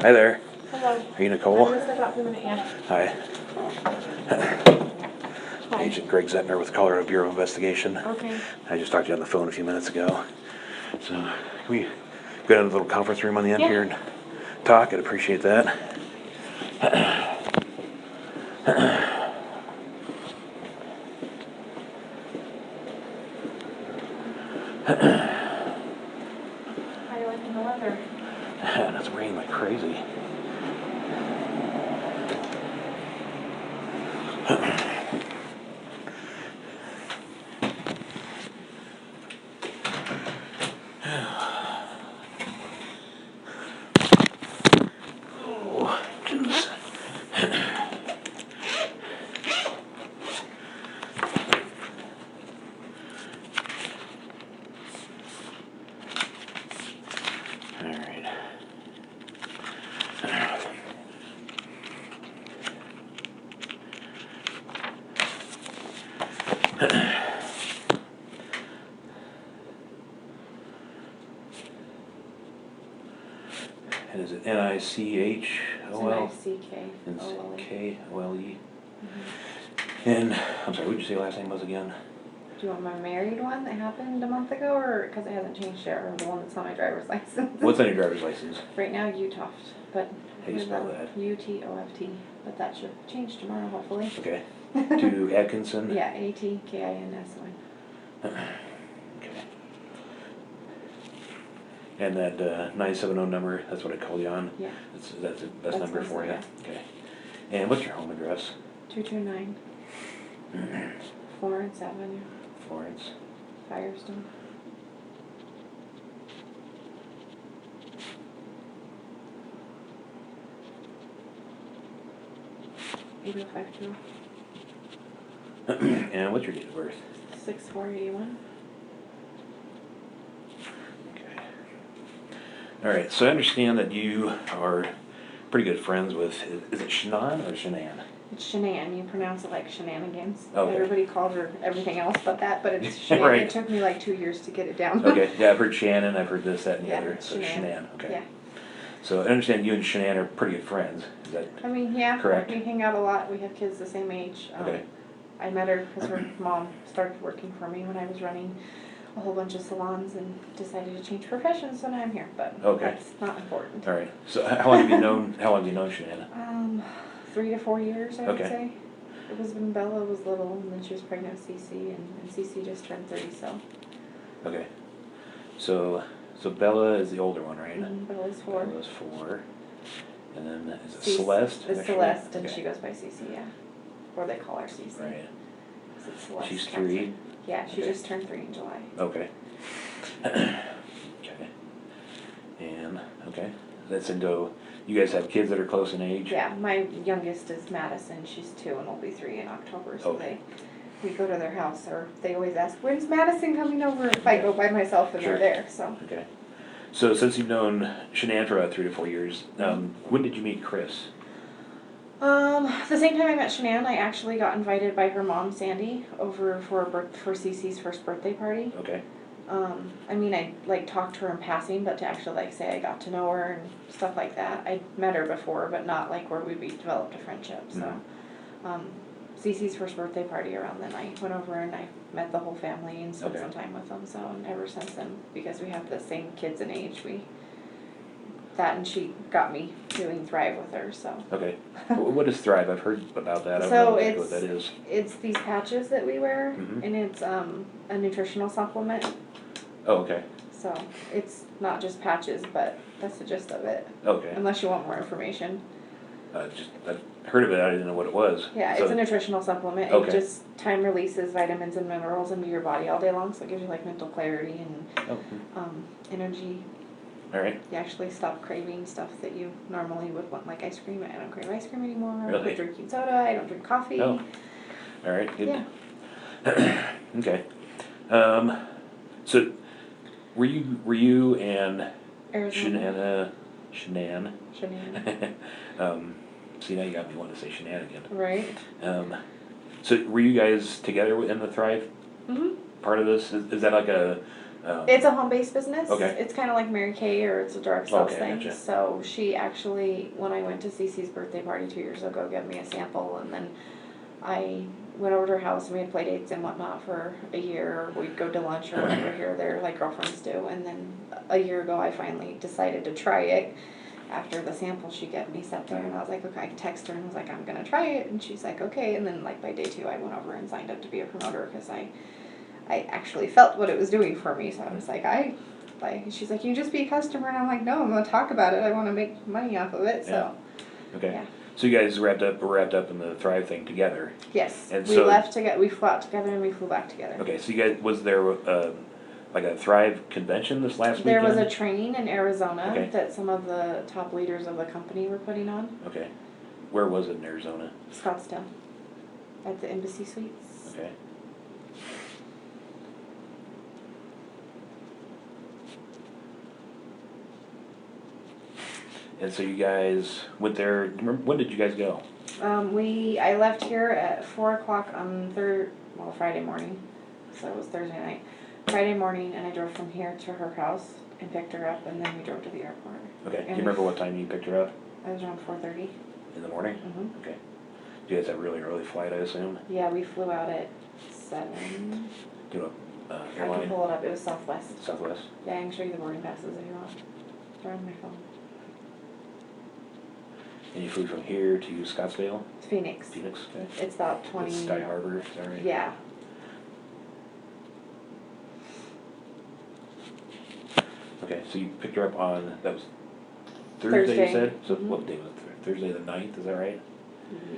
Hi there. Hello. Are you Nicole? I'm gonna step out for a minute, yeah. Hi. Hi. Agent Greg Zettner with the Colorado Bureau of Investigation. Okay. I just talked to you on the phone a few minutes ago. So, can we go to the little conference room on the end Yeah. here and talk? I'd appreciate that. How you liking the weather? And it's raining like crazy. Oh, goodness. All right. And is it Nichole? It's Nickole. Kole. And I'm sorry, what did you say your last name was again? Do you want my married one that happened a month ago, or because it hasn't changed yet, or the one that's on my driver's license? What's on your driver's license? Right now, Utoft, but How do you spell that? Utoft, but that should change tomorrow, hopefully. Okay. To Atkinson? Yeah, Atkinson. Okay. And that 970 number, that's what I called you on? Yeah. That's the best number for you? Yeah. Okay. And what's your home address? 229 Florence Avenue, Florence. Firestone. And what's your date of birth? 6/4/81. Okay. All right, so I understand that you are pretty good friends with, is it Shanann or Shanann? It's Shanann. You pronounce it like shenanigans. Okay. Everybody calls her everything else but that, but it's Shanann. Right. It took me like 2 years to get it down. Okay, yeah, I've heard Shannon, I've heard this, that, and the Yeah, other. So Shanann, okay. Yeah. So I understand you and Shanann are pretty good friends. Is that I mean, yeah. correct? We hang out a lot. We have kids the same age. Okay. I met her because her mom started working for me when I was running a whole bunch of salons and decided to change professions, so now I'm here. But Okay. that's not important. All right. So how long have you known Shanann? 3 to 4 years, I would Okay. say. It was when Bella was little, and then she was pregnant with Cece, and Cece just turned 3, so. Okay. So Bella is the older one, right? Bella's 4. Bella's 4. And then is it Cece- Celeste? It's actually? Celeste, and Okay. she goes by Cece, yeah. Or they call her Cece. Right. 'Cause it's Celeste She's Catherine. 3? Yeah, she Okay. just turned 3 in July. Okay. Okay. And, okay. That's into, you guys have kids that are close in age? Yeah, my youngest is Madison. She's 2 and will be 3 in October. So Okay. we go to their house, or they always ask, "When's Madison coming over?" If I go by myself and Sure. they're there. So Okay. So since you've known Shanann for about 3 to 4 years, when did you meet Chris? the same time I met Shanann, I actually got invited by her mom Sandy over for Cece's first birthday party. Okay. I mean, I like talked to her in passing, but to actually like say I got to know her and stuff like that. I'd met her before, but not like where we developed a friendship. So, Cece's first birthday party around then, I went over and I met the whole family and spent Okay. some time with them. So, and ever since then, because we have the same kids in age, and she got me doing Thrive with her. So. Okay. What is Thrive? I've heard about that. I don't So know exactly what that is. It's these patches that we wear, Mhm. and it's a nutritional supplement. Oh, okay. So it's not just patches, but that's the gist of it. Okay. Unless you want more information. I've heard of it. I didn't know what it was. Yeah, So- it's a nutritional supplement. Okay. It just time releases vitamins and minerals into your body all day long, so it gives you like mental clarity and Oh. energy. All right. You actually stop craving stuff that you normally would want, like ice cream. I don't crave ice cream anymore. Really? I quit drinking soda. I don't drink coffee. Oh. All right. Good. Yeah. Okay. So were you and Arizona. Shanann? See, now you got me wanting to say shenanigan. Right. So were you guys together in the Thrive Mhm. part of this? Is that like a It's a home-based business. Okay. It's kind of like Mary Kay, or it's a direct sales Okay, thing. gotcha. So she actually, when I went to Cece's birthday party 2 years ago, gave me a sample, and then I went over to her house and we had play dates and whatnot for a year. We'd go to lunch or whatever here or there, like girlfriends do. And then a year ago, I finally decided to try it. After the sample she gave me sat there, and I was like, okay, I texted her and was like, I'm gonna try it, and she's like, okay. And then like by day 2, I went over and signed up to be a promoter because I actually felt what it was doing for me. So I was like, she's like, you just be a customer, and I'm like, no, I'm gonna talk about it. I want to make money off of it. So Okay. yeah. So you guys were wrapped up in the Thrive thing together. Yes, And we so- left together. We flew out together and we flew back together. Okay, so you guys, was there like a Thrive convention this last There weekend? was a training in Arizona Okay. that some of the top leaders of the company were putting on. Okay. Where was it in Arizona? Scottsdale, at the Embassy Suites. Okay. And so you guys went there, remember, when did you guys go? I left here at 4 o'clock on Friday morning, so it was Thursday night. Friday morning, and I drove from here to her house and picked her up, and then we drove to the airport. Okay, do And you remember what time you picked her up? I was around 4:30. In the morning? Mhm. Okay. You guys have a really early flight, I assume? Yeah, we flew out at 7. Do you know, I can airline? pull it up. It was Southwest. Southwest? Yeah, I can show you the boarding passes if you want. They're on my phone. And you flew from here to Scottsdale? Phoenix. Phoenix? Okay. It's about 20. That's Sky Harbor, is that right? Yeah. Okay, so you picked her up on, that was Thursday, you said? So Mhm. what day was it? Thursday the 9th, is that right?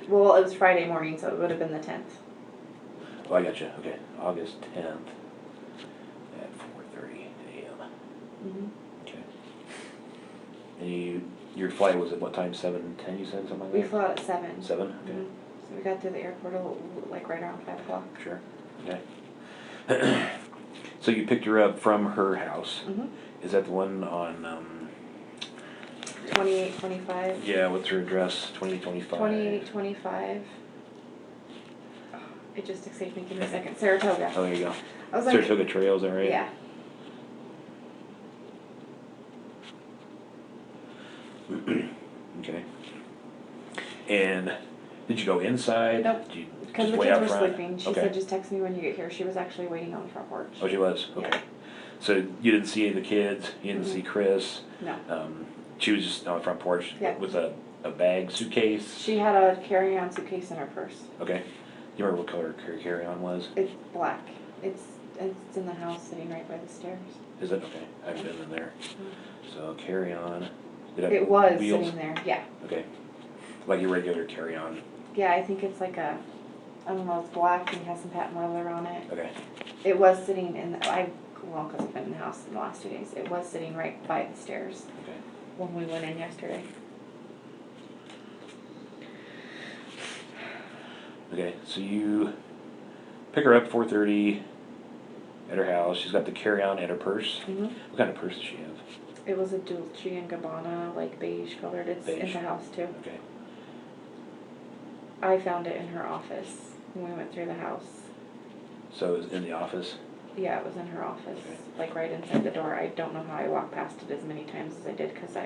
Well, it was Friday morning, so it would have been the 10th. Oh, I got you. Okay, August 10th at 4:30 a.m. Mm-hmm. Okay. And your flight was at what time? 7:10, you said, something like that? We flew out at 7. 7? Okay. Mhm. So we got to the airport like right around 5 o'clock. Sure. Okay. So you picked her up from her house. Mm-hmm. Is that the one on? 2825. Yeah. What's her address? 2825. 2825. Oh, it just escaped me. Give me a second. Saratoga. Oh, there you go. I was like, Saratoga Trails, is that right? yeah. Okay. And did you go inside? Nope. Did you Because just the wait kids out were front? sleeping. She Okay. said, just text me when you get here. She was actually waiting on the front porch. Oh, she was? Okay. Yeah. So you didn't see any of the kids? You didn't Mhm. see Chris? No. She was just on the front porch Yeah. with a bag, suitcase? She had a carry-on suitcase in her purse. Okay. You remember what color her carry-on was? It's black. It's in the house sitting right by the stairs. Is it? Okay. I haven't been in there. So carry-on. Did have It was wheels? sitting there, yeah. Okay. Like your regular carry-on. Yeah, I think it's like I don't know, it's black and has some patent leather on it. Okay. It was sitting because I've been in the house in the last 2 days. It was sitting right by the stairs Okay. when we went in yesterday. Okay. So you pick her up 4:30 at her house. She's got the carry-on and her purse. Mm-hmm. What kind of purse does she have? It was a Dolce & Gabbana, like beige colored. It's in Beige. the house too. Okay. I found it in her office when we went through the house. So it was in the office? Yeah, it was in her office, Okay. like right inside the door. I don't know how I walked past it as many times as I did because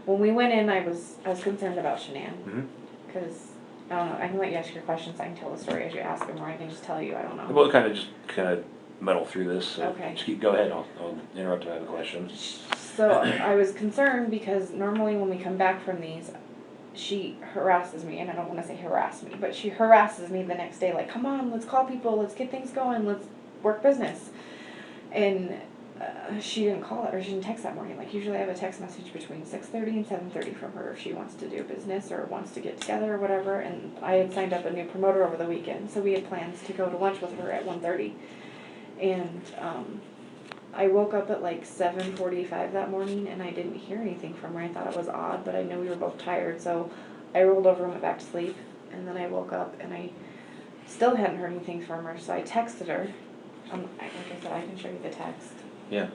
when we went in, I was concerned about Shanann Mm-hmm. because I don't know. I can let you ask your questions. I can tell the story as you ask them, or I can just tell you. I don't know. We'll kind of muddle through this. So Okay. just go ahead. I'll interrupt if I have a question. So I was concerned because normally when we come back from these, she harasses me, and I don't want to say harass me, but she harasses me the next day, like, come on, let's call people, let's get things going, let's work business. And she didn't call it, or she didn't text that morning. Like, usually I have a text message between 6:30 and 7:30 from her if she wants to do business or wants to get together or whatever. And I had signed up a new promoter over the weekend, so we had plans to go to lunch with her at 1:30. And I woke up at like 7:45 that morning, and I didn't hear anything from her. I thought it was odd, but I knew we were both tired, so I rolled over and went back to sleep. And then I woke up, and I still hadn't heard anything from her, so I texted her. Like I said, I can show you the text. Yeah.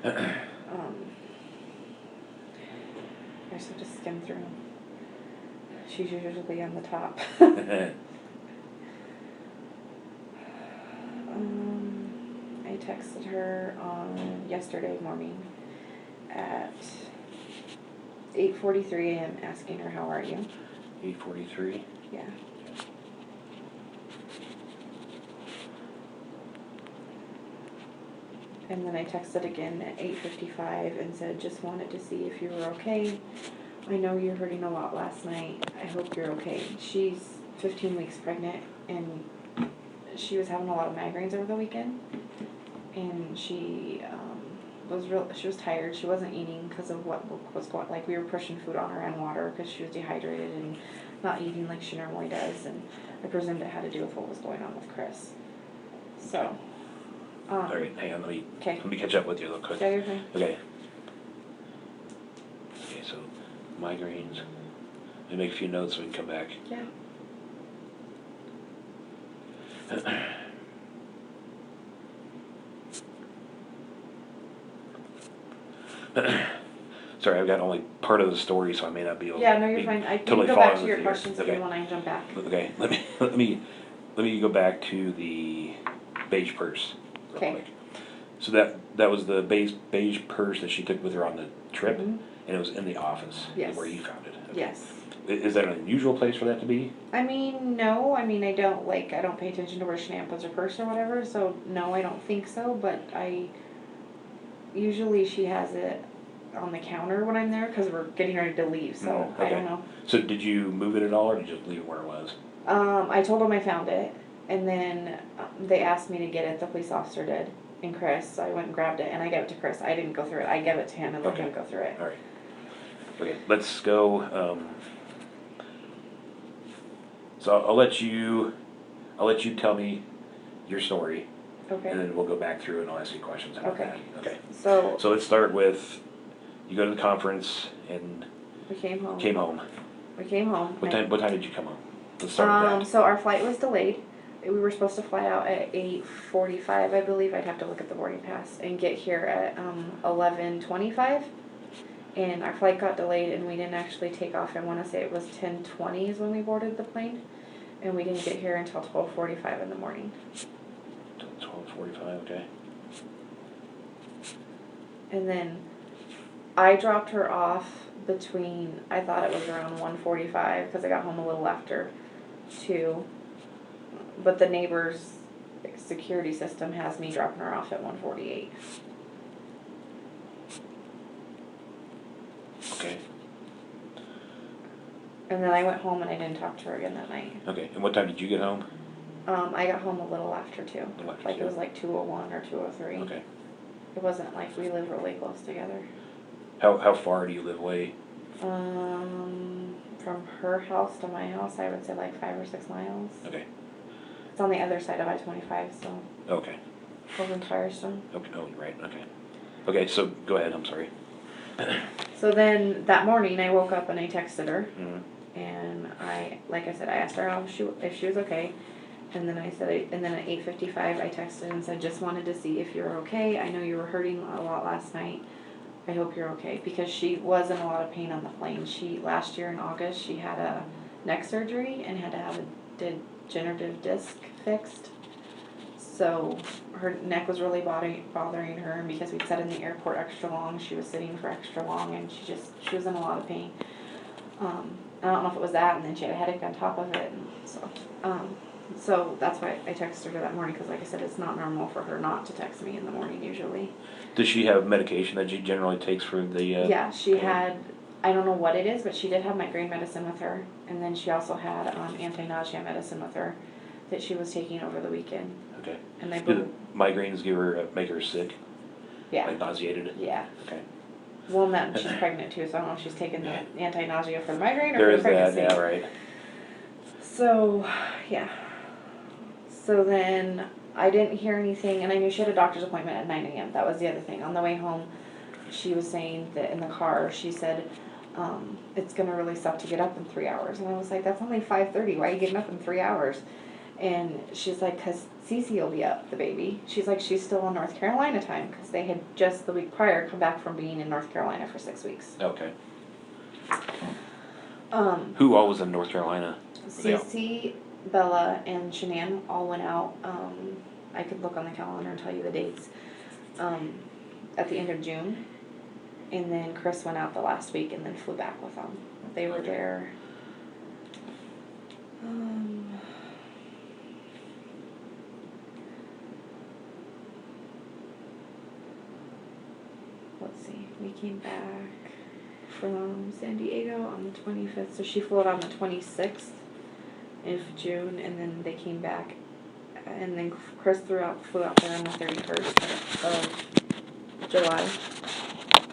I just have to skim through them. She's usually on the top. I texted her on yesterday morning at 8:43 a.m. asking her, how are you? 8:43. Yeah. And then I texted again at 8:55 and said, just wanted to see if you were okay. I know you're hurting a lot last night. I hope you're okay. She's 15 weeks pregnant, and she was having a lot of migraines over the weekend. And she she was tired. She wasn't eating because of what was going. Like, we were pushing food on her and water because she was dehydrated and not eating like she normally does. And I presumed it had to do with what was going on with Chris. So. All right, hang on. Okay. Let me catch up with you real quick. Yeah, you're fine. Okay. Okay, so migraines. Let me make a few notes so we can come back. Yeah. Sorry, I've got only part of the story, so I may not be able. Yeah, no, you're be fine. I can totally go back following to your with questions if Okay. you want. I can jump back. Okay, let me go back to the beige purse. Real Okay. quick. So that was the beige purse that she took with her on the trip, Mhm. and it was in the office. Yes. Where you found it. Okay. Yes. Is that an unusual place for that to be? I mean, no. I mean, I don't pay attention to where Shanann puts her purse or whatever. So no, I don't think so. But usually she has it on the counter when I'm there because we're getting ready to leave. So Okay. I don't know. So did you move it at all, or did you just leave it where it was? I told them I found it, and then they asked me to get it. The police officer did, and Chris. So I went and grabbed it, and I gave it to Chris. I didn't go through it. I gave it to him and let him go through it. All right. Okay, let's go. So I'll let you tell me your story, Okay. and then we'll go back through and I'll ask you questions about Okay. that. Okay. So So let's start with you go to the conference and we came home. came home. We came home. What time did you come home? Let's start with that. So our flight was delayed. We were supposed to fly out at 8:45, I believe. I'd have to look at the boarding pass and get here at 11:25. And our flight got delayed, and we didn't actually take off. I want to say it was 10:20 is when we boarded the plane, and we didn't get here until 12:45 in the morning. 12:45. Okay. And then I dropped her off between, I thought it was around 1:45 because I got home a little after 2. But the neighbor's security system has me dropping her off at 1:48. Okay. And then I went home and I didn't talk to her again that night. Okay. And what time did you get home? I got home a little after 2. little after Like 2. it was like 2:01 or 2:03. Okay. It wasn't like we live really close together. How far do you live away? From her house to my house, I would say like 5 or 6 miles. Okay. It's on the other side of I-25, so Okay. over in Firestone. Okay. Oh, right. Okay. Okay. So go ahead. I'm sorry. So then that morning I woke up and I texted her, Mm-hmm. and like I said, I asked her if she was okay, and then and then at 8:55 I texted and said, just wanted to see if you were okay. I know you were hurting a lot last night. I hope you're okay, because she was in a lot of pain on the plane. Last year in August she had a neck surgery and had to have a degenerative disc fixed. So her neck was really bothering her, and because we'd sat in the airport extra long, she was sitting for extra long, and she was in a lot of pain. I don't know if it was that, and then she had a headache on top of it, and so that's why I texted her that morning, because like I said, it's not normal for her not to text me in the morning usually. Does she have medication that she generally takes for the? Yeah, she pain? had, I don't know what it is, but she did have migraine medicine with her, and then she also had anti-nausea medicine with her that she was taking over the weekend. Okay. And they Do both, the migraines make her sick? yeah, Like nauseated? yeah. Okay. Well, and that she's pregnant too, so I don't know if she's taking the anti-nausea for the migraine or There for is the pregnancy. that. Yeah. Right. So, yeah. So then I didn't hear anything, and I knew she had a doctor's appointment at 9 a.m. That was the other thing. On the way home, she was saying that in the car, she said, it's going to really suck to get up in 3 hours. And I was like, that's only 5:30. Why are you getting up in 3 hours? And she's like, because Cece will be up, the baby. She's like, she's still in North Carolina time, because they had just the week prior come back from being in North Carolina for 6 weeks. Okay. Who all was in North Carolina? Cece, Bella, and Shanann all went out I could look on the calendar and tell you the dates, at the end of June. And then Chris went out the last week and then flew back with them. They were there, let's see, we came back from San Diego on the 25th, so she flew out on the 26th of June, and then they came back, and then Chris flew out there on the 31st of July,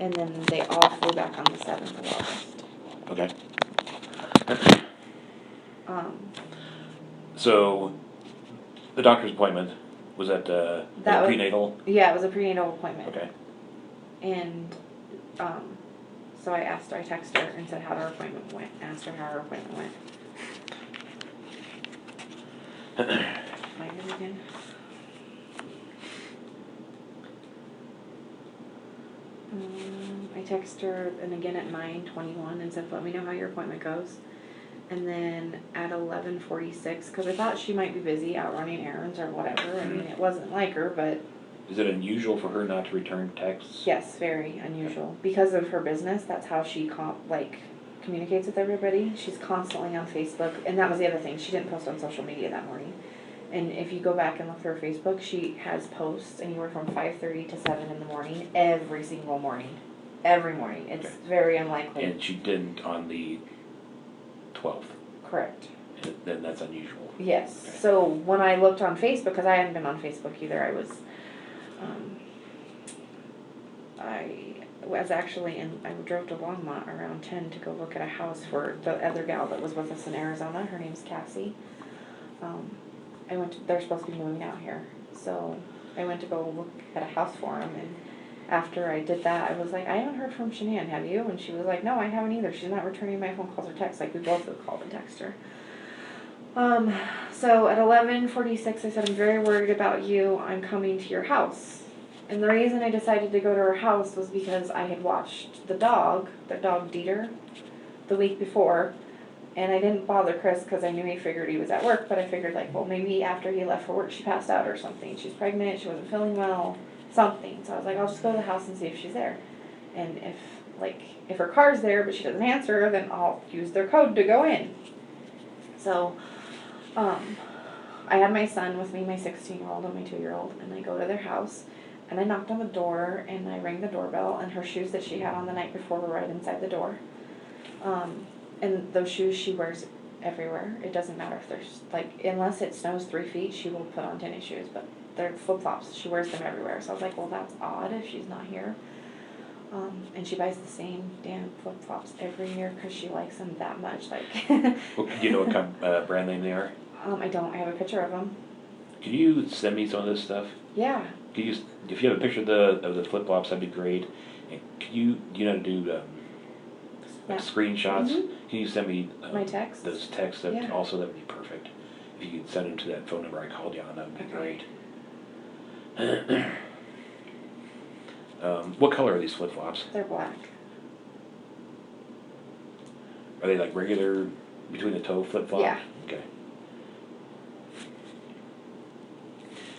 and then they all flew back on the 7th of August. Okay. Um, So, the doctor's appointment, was that That was- prenatal? yeah, it was a prenatal appointment. Okay. And, so I texted her and said how her appointment went, asked her how her appointment went. Find it again. I texted her and again at 9:21 and said, let me know how your appointment goes. And then at 11:46, because I thought she might be busy out running errands or whatever. I mean, it wasn't like her, but Is it unusual for her not to return texts? yes, very unusual. Because of her business, that's how she communicates with everybody. She's constantly on Facebook, and that was the other thing. She didn't post on social media that morning. And if you go back and look through her Facebook, she has posts anywhere from 5:30 to 7 in the morning, every single morning. Every morning. It's Okay. very unlikely. And she didn't on the 12th. Correct. Then that's unusual. Yes. Okay. So when I looked on Facebook, because I hadn't been on Facebook either, I was actually I drove to Longmont around 10 to go look at a house for the other gal that was with us in Arizona. Her name's Cassie. They're supposed to be moving out here. So I went to go look at a house for them, and after I did that, I was like, I haven't heard from Shanann, have you? And she was like, no, I haven't either. She's not returning my phone calls or texts. Like, we both have called and texted her. So at 11:46, I said, I'm very worried about you. I'm coming to your house. And the reason I decided to go to her house was because I had watched the dog Dieter, the week before. And I didn't bother Chris because I knew he figured he was at work. But I figured, like, well, maybe after he left for work, she passed out or something. She's pregnant. She wasn't feeling well. Something. So I was like, I'll just go to the house and see if she's there. And if her car's there but she doesn't answer, then I'll use their code to go in. So, I had my son with me, my 16-year-old and my 2-year-old, and I go to their house, and I knocked on the door, and I rang the doorbell, and her shoes that she had on the night before were right inside the door. And those shoes she wears everywhere. It doesn't matter if there's, unless it snows 3 feet, she will put on tennis shoes, but they're flip-flops. She wears them everywhere. So I was like, well, that's odd if she's not here. And she buys the same damn flip-flops every year because she likes them that much. Do you know what brand name they are? I don't. I have a picture of them. Can you send me some of this stuff? Yeah. If you have a picture of the flip-flops, that'd be great. And do you know how to do screenshots? Mhm. Can you send me My text? those texts? Yeah. Also, that would be perfect. If you could send them to that phone number I called you on, that would be Okay. great. What color are these flip-flops? They're black. Are they like regular between the toe flip-flop? Yeah. Okay.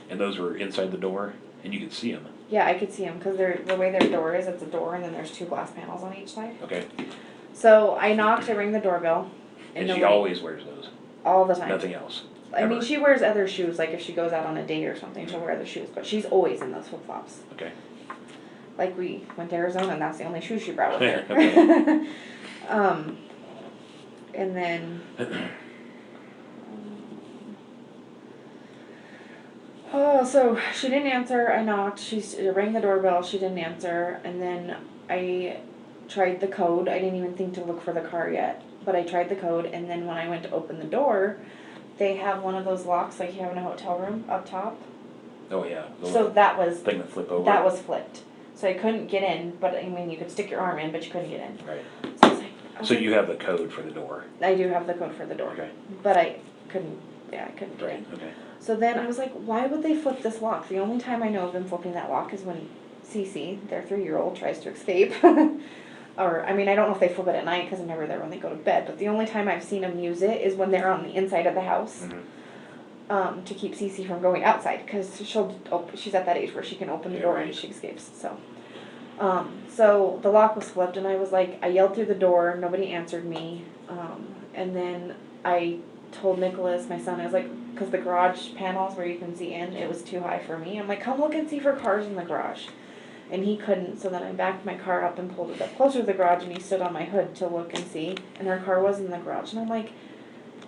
And those were inside the door, and you could see them. Yeah, I could see them because the way their door is, it's a door and then there's 2 glass panels on each side. Okay. So I knocked, I rang the doorbell. And she always wears those. All the time. Nothing else. I mean, Ever. she wears other shoes, like if she goes out on a date or something, she'll wear other shoes, but she's always in those flip-flops. Okay. Like, we went to Arizona and that's the only shoes she brought with her. Okay. And then, so she didn't answer. I knocked. She rang the doorbell. She didn't answer. And then I tried the code. I didn't even think to look for the car yet, but I tried the code. And then when I went to open the door, they have one of those locks like you have in a hotel room up top. Oh yeah. The So that was thing that flip over. that was flipped. So I couldn't get in, but I mean you could stick your arm in, but you couldn't get in. Right. So I was like, So you have the code for the door. I do have the code for the door. Okay. But I couldn't. Yeah, I couldn't get Right. in. Okay. So then I was like, why would they flip this lock? The only time I know of them flipping that lock is when Cece, their 3-year-old, tries to escape. Or, I mean, I don't know if they flip it at night because I'm never there when they go to bed, but the only time I've seen them use it is when they're on the inside of the house. Mm-hmm. to keep Cece from going outside, because she's at that age where she can open the Yeah, door right. and she escapes, so the lock was flipped, and I yelled through the door, nobody answered me, and then I told Nicholas, my son, I was like, because the garage panels where you can see in, it was too high for me, I'm like, come look and see for cars in the garage, and he couldn't, so then I backed my car up and pulled it up closer to the garage, and he stood on my hood to look and see, and her car was in the garage, and I'm like,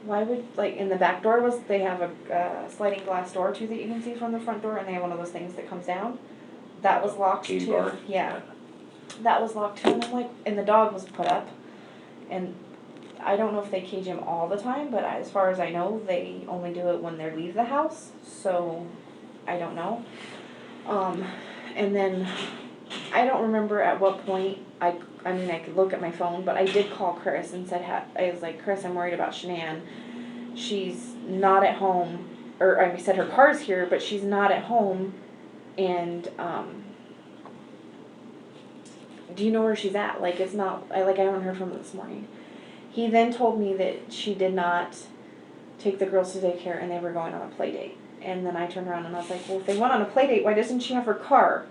why would, like, in the back door they have a sliding glass door too that you can see from the front door, and they have one of those things that comes down. That was locked Katie too. bar? Yeah. That was locked too, and I'm like, and the dog was put up, and I don't know if they cage him all the time, but as far as I know, they only do it when they leave the house, so I don't know. And then I don't remember at what point I mean, I could look at my phone, but I did call Chris and said, I was like, Chris, I'm worried about Shanann. She's not at home, or I said her car's here, but she's not at home, and, do you know where she's at? Like, it's not, I haven't heard from her this morning. He then told me that she did not take the girls to daycare and they were going on a play date. And then I turned around and I was like, well, if they went on a play date, why doesn't she have her car?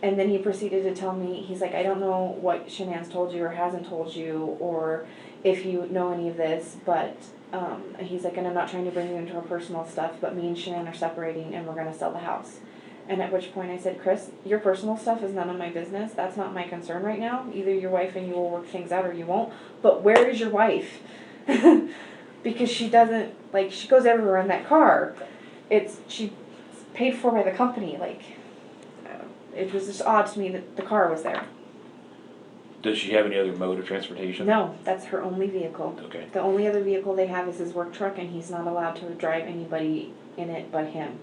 And then he proceeded to tell me, he's like, I don't know what Shanann's told you or hasn't told you, or if you know any of this, but he's like, and I'm not trying to bring you into our personal stuff, but me and Shanann are separating and we're going to sell the house. And at which point I said, Chris, your personal stuff is none of my business. That's not my concern right now. Either your wife and you will work things out or you won't. But where is your wife? Because she doesn't, like, she goes everywhere in that car. She's paid for by the company. Like, it was just odd to me that the car was there. Does she have any other mode of transportation? No, that's her only vehicle. Okay. The only other vehicle they have is his work truck, and he's not allowed to drive anybody in it but him.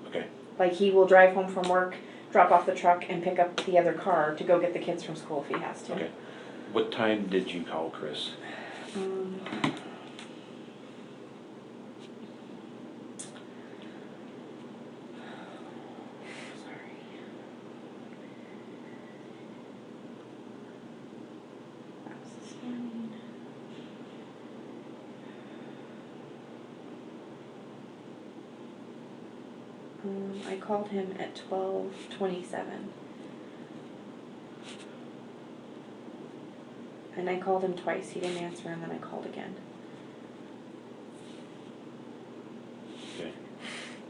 Okay. Like, he will drive home from work, drop off the truck, and pick up the other car to go get the kids from school if he has to. Okay. What time did you call Chris? I called him at 12:27. And I called him twice. He didn't answer, and then I called again. Okay.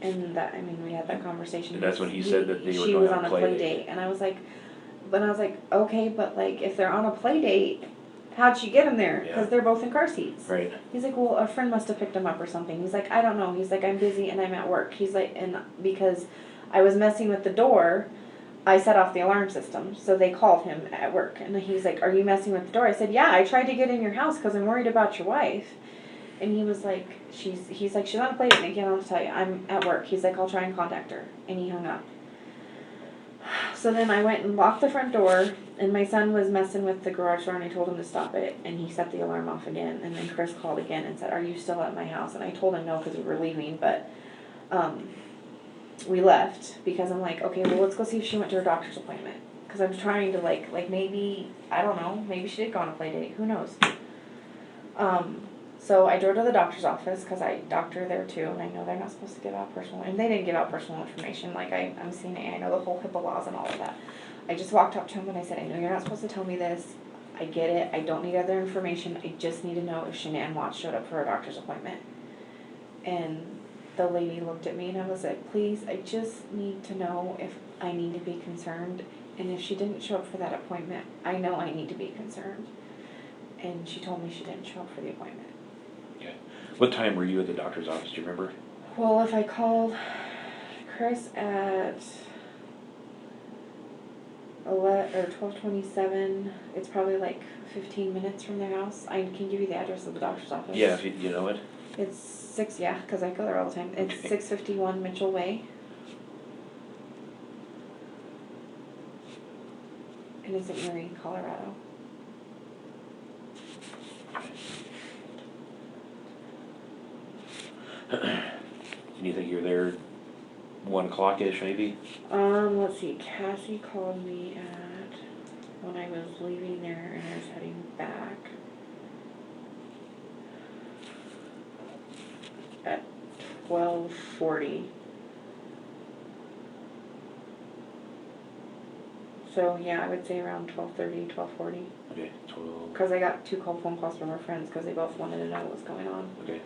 And we had that conversation. And that's when he said that they were she going was on a play date. And I was like, okay, but like, if they're on a play date, how'd she get him there? Yeah. Because they're both in car seats. Right. He's like, well, a friend must have picked him up or something. He's like, I don't know. He's like, I'm busy and I'm at work. He's like, and because I was messing with the door, I set off the alarm system. So they called him at work. And he's like, are you messing with the door? I said, yeah, I tried to get in your house because I'm worried about your wife. And he was like, he's like, she's on a plate. And again, I'll tell you, I'm at work. He's like, I'll try and contact her. And he hung up. So then I went and locked the front door, and my son was messing with the garage door, and I told him to stop it, and he set the alarm off again. And then Chris called again and said, are you still at my house? And I told him no, because we were leaving, but we left, because I'm like, okay, well, let's go see if she went to her doctor's appointment, because I'm trying to, like maybe, I don't know, maybe she did go on a play date, who knows. So I drove to the doctor's office, because I doctor there too, and I know they're not supposed to give out personal, and they didn't give out personal information, like I'm CNA, I know the whole HIPAA laws and all of that. I just walked up to him and I said, I know you're not supposed to tell me this, I get it, I don't need other information, I just need to know if Shanann Watts showed up for a doctor's appointment. And the lady looked at me and I was like, please, I just need to know if I need to be concerned, and if she didn't show up for that appointment, I know I need to be concerned. And she told me she didn't show up for the appointment. Okay. What time were you at the doctor's office, do you remember? Well, if I called Chris at 12:27, it's probably like 15 minutes from their house. I can give you the address of the doctor's office. Yeah, if you know it. It's 6, yeah, because I go there all the time. It's Okay. 651 Mitchell Way. And it's in Erie, Colorado. And you think you're there 1 o'clock-ish, maybe? Let's see. Cassie called me when I was leaving there and I was heading back at 12:40. So yeah, I would say around 12:30, 12:40. Okay, 12. Because I got 2 phone calls from our friends because they both wanted to know what was going on. Okay.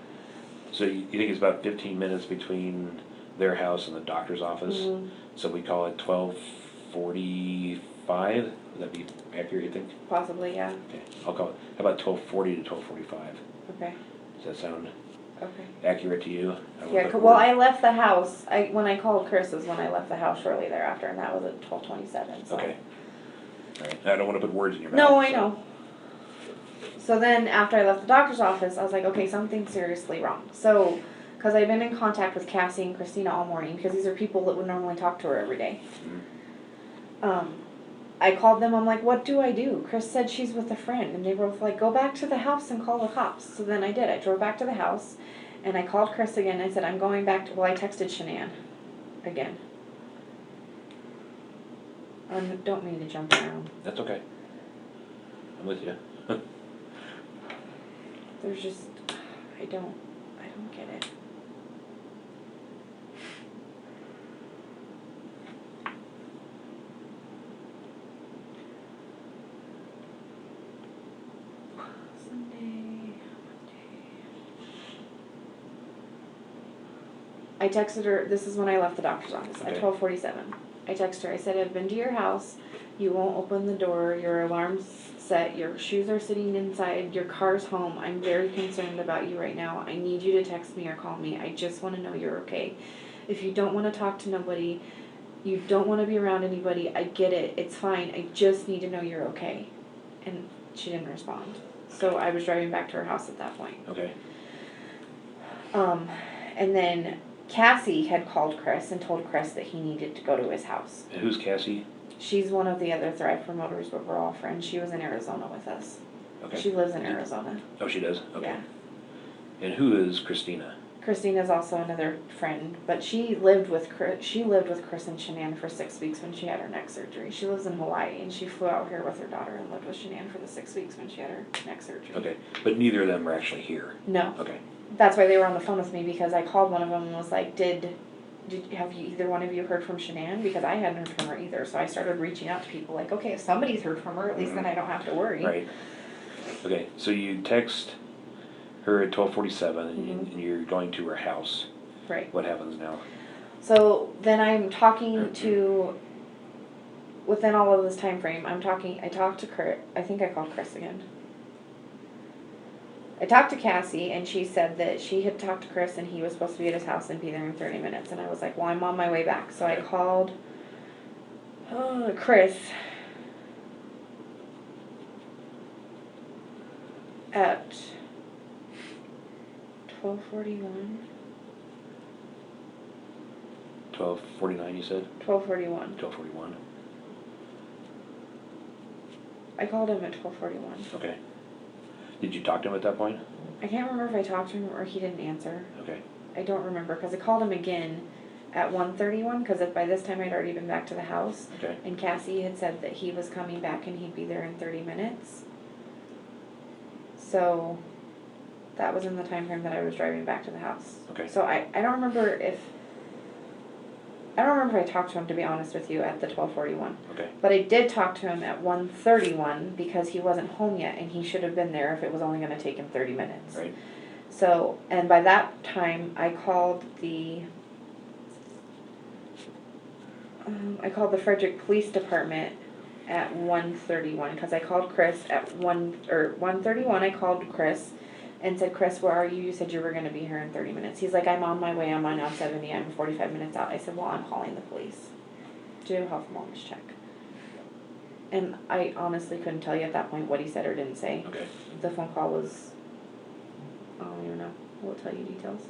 So you think it's about 15 minutes between their house and the doctor's office? Mhm. So we call it 12:45? Would that be accurate, you think? Possibly, yeah. Okay, I'll call it, how about 12:40 to 12:45? Okay. Does that sound Okay. accurate to you? Yeah, well, I left the house, when I called Chris was when I left the house shortly thereafter, and that was at 12:27, so. Okay. All right, I don't want to put words in your mouth. No, I so- know. So then, after I left the doctor's office, I was like, okay, something's seriously wrong. So, because I've been in contact with Cassie and Christina all morning, because these are people that would normally talk to her every day. Mhm. I called them, I'm like, what do I do? Chris said she's with a friend, and they were both like, go back to the house and call the cops. So then I did. I drove back to the house, and I called Chris again. I said, I'm going back to, well, I texted Shanann again. I don't mean to jump around. That's okay. I'm with you. There's just, I don't get it. Sunday, Monday. I texted her, this is when I left the doctor's office, at Okay. 12:47. I texted her, I said, I've been to your house, you won't open the door, your alarm's set, your shoes are sitting inside, your car's home, I'm very concerned about you right now, I need you to text me or call me, I just want to know you're okay. If you don't want to talk to nobody, you don't want to be around anybody, I get it, it's fine, I just need to know you're okay. And she didn't respond. So I was driving back to her house at that point. Okay. And then Cassie had called Chris and told Chris that he needed to go to his house. And who's Cassie? She's one of the other Thrive Promoters, but we're all friends. She was in Arizona with us. Okay. She lives in Arizona. Oh, she does? Okay. Yeah. And who is Christina? Christina's also another friend, but she lived with Chris and Shanann for 6 weeks when she had her neck surgery. She lives in Hawaii, and she flew out here with her daughter and lived with Shanann for the 6 weeks when she had her neck surgery. Okay. But neither of them are actually here? No. Okay. That's why they were on the phone with me, because I called one of them and was like, have you, either one of you heard from Shanann? Because I hadn't heard from her either. So I started reaching out to people like, okay, if somebody's heard from her, at least then I don't have to worry. Right. Okay, so you text her at 12:47 and you're going to her house. Right. What happens now? So then I'm talking to, within all of this time frame, I talked to Kurt, I think I called Chris again. I talked to Cassie, and she said that she had talked to Chris, and he was supposed to be at his house and be there in 30 minutes. And I was like, well, I'm on my way back. So I Okay. called Chris at 12:41. 12:49 you said? 12:41. 12:41. I called him at 12:41. Okay. Did you talk to him at that point? I can't remember if I talked to him or he didn't answer. Okay. I don't remember, because I called him again at 1:31, because by this time I'd already been back to the house. Okay. And Cassie had said that he was coming back and he'd be there in 30 minutes. So that was in the time frame that I was driving back to the house. Okay. So I don't remember if I talked to him, to be honest with you, at the 12:41. Okay. But I did talk to him at 1:31 because he wasn't home yet, and he should have been there if it was only going to take him 30 minutes. Right. So, and by that time, I called the Frederick Police Department at 1:31, because I called Chris at 1:31. I called Chris and said, Chris, where are you? You said you were going to be here in 30 minutes. He's like, I'm on my way. I'm on I-70. I'm 45 minutes out. I said, well, I'm calling the police to do a health wellness check. And I honestly couldn't tell you at that point what he said or didn't say. Okay. The phone call was, I don't even know. I will tell you details.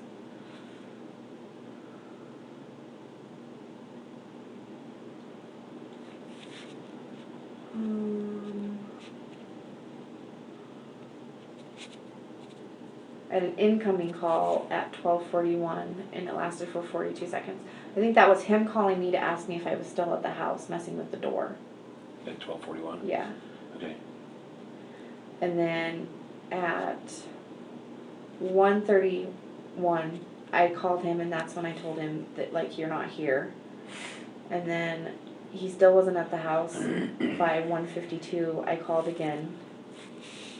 I had an incoming call at 12:41, and it lasted for 42 seconds. I think that was him calling me to ask me if I was still at the house, messing with the door. At 12:41? Yeah. Okay. And then at 1:31, I called him, and that's when I told him that, like, you're not here. And then he still wasn't at the house. By 1:52, I called again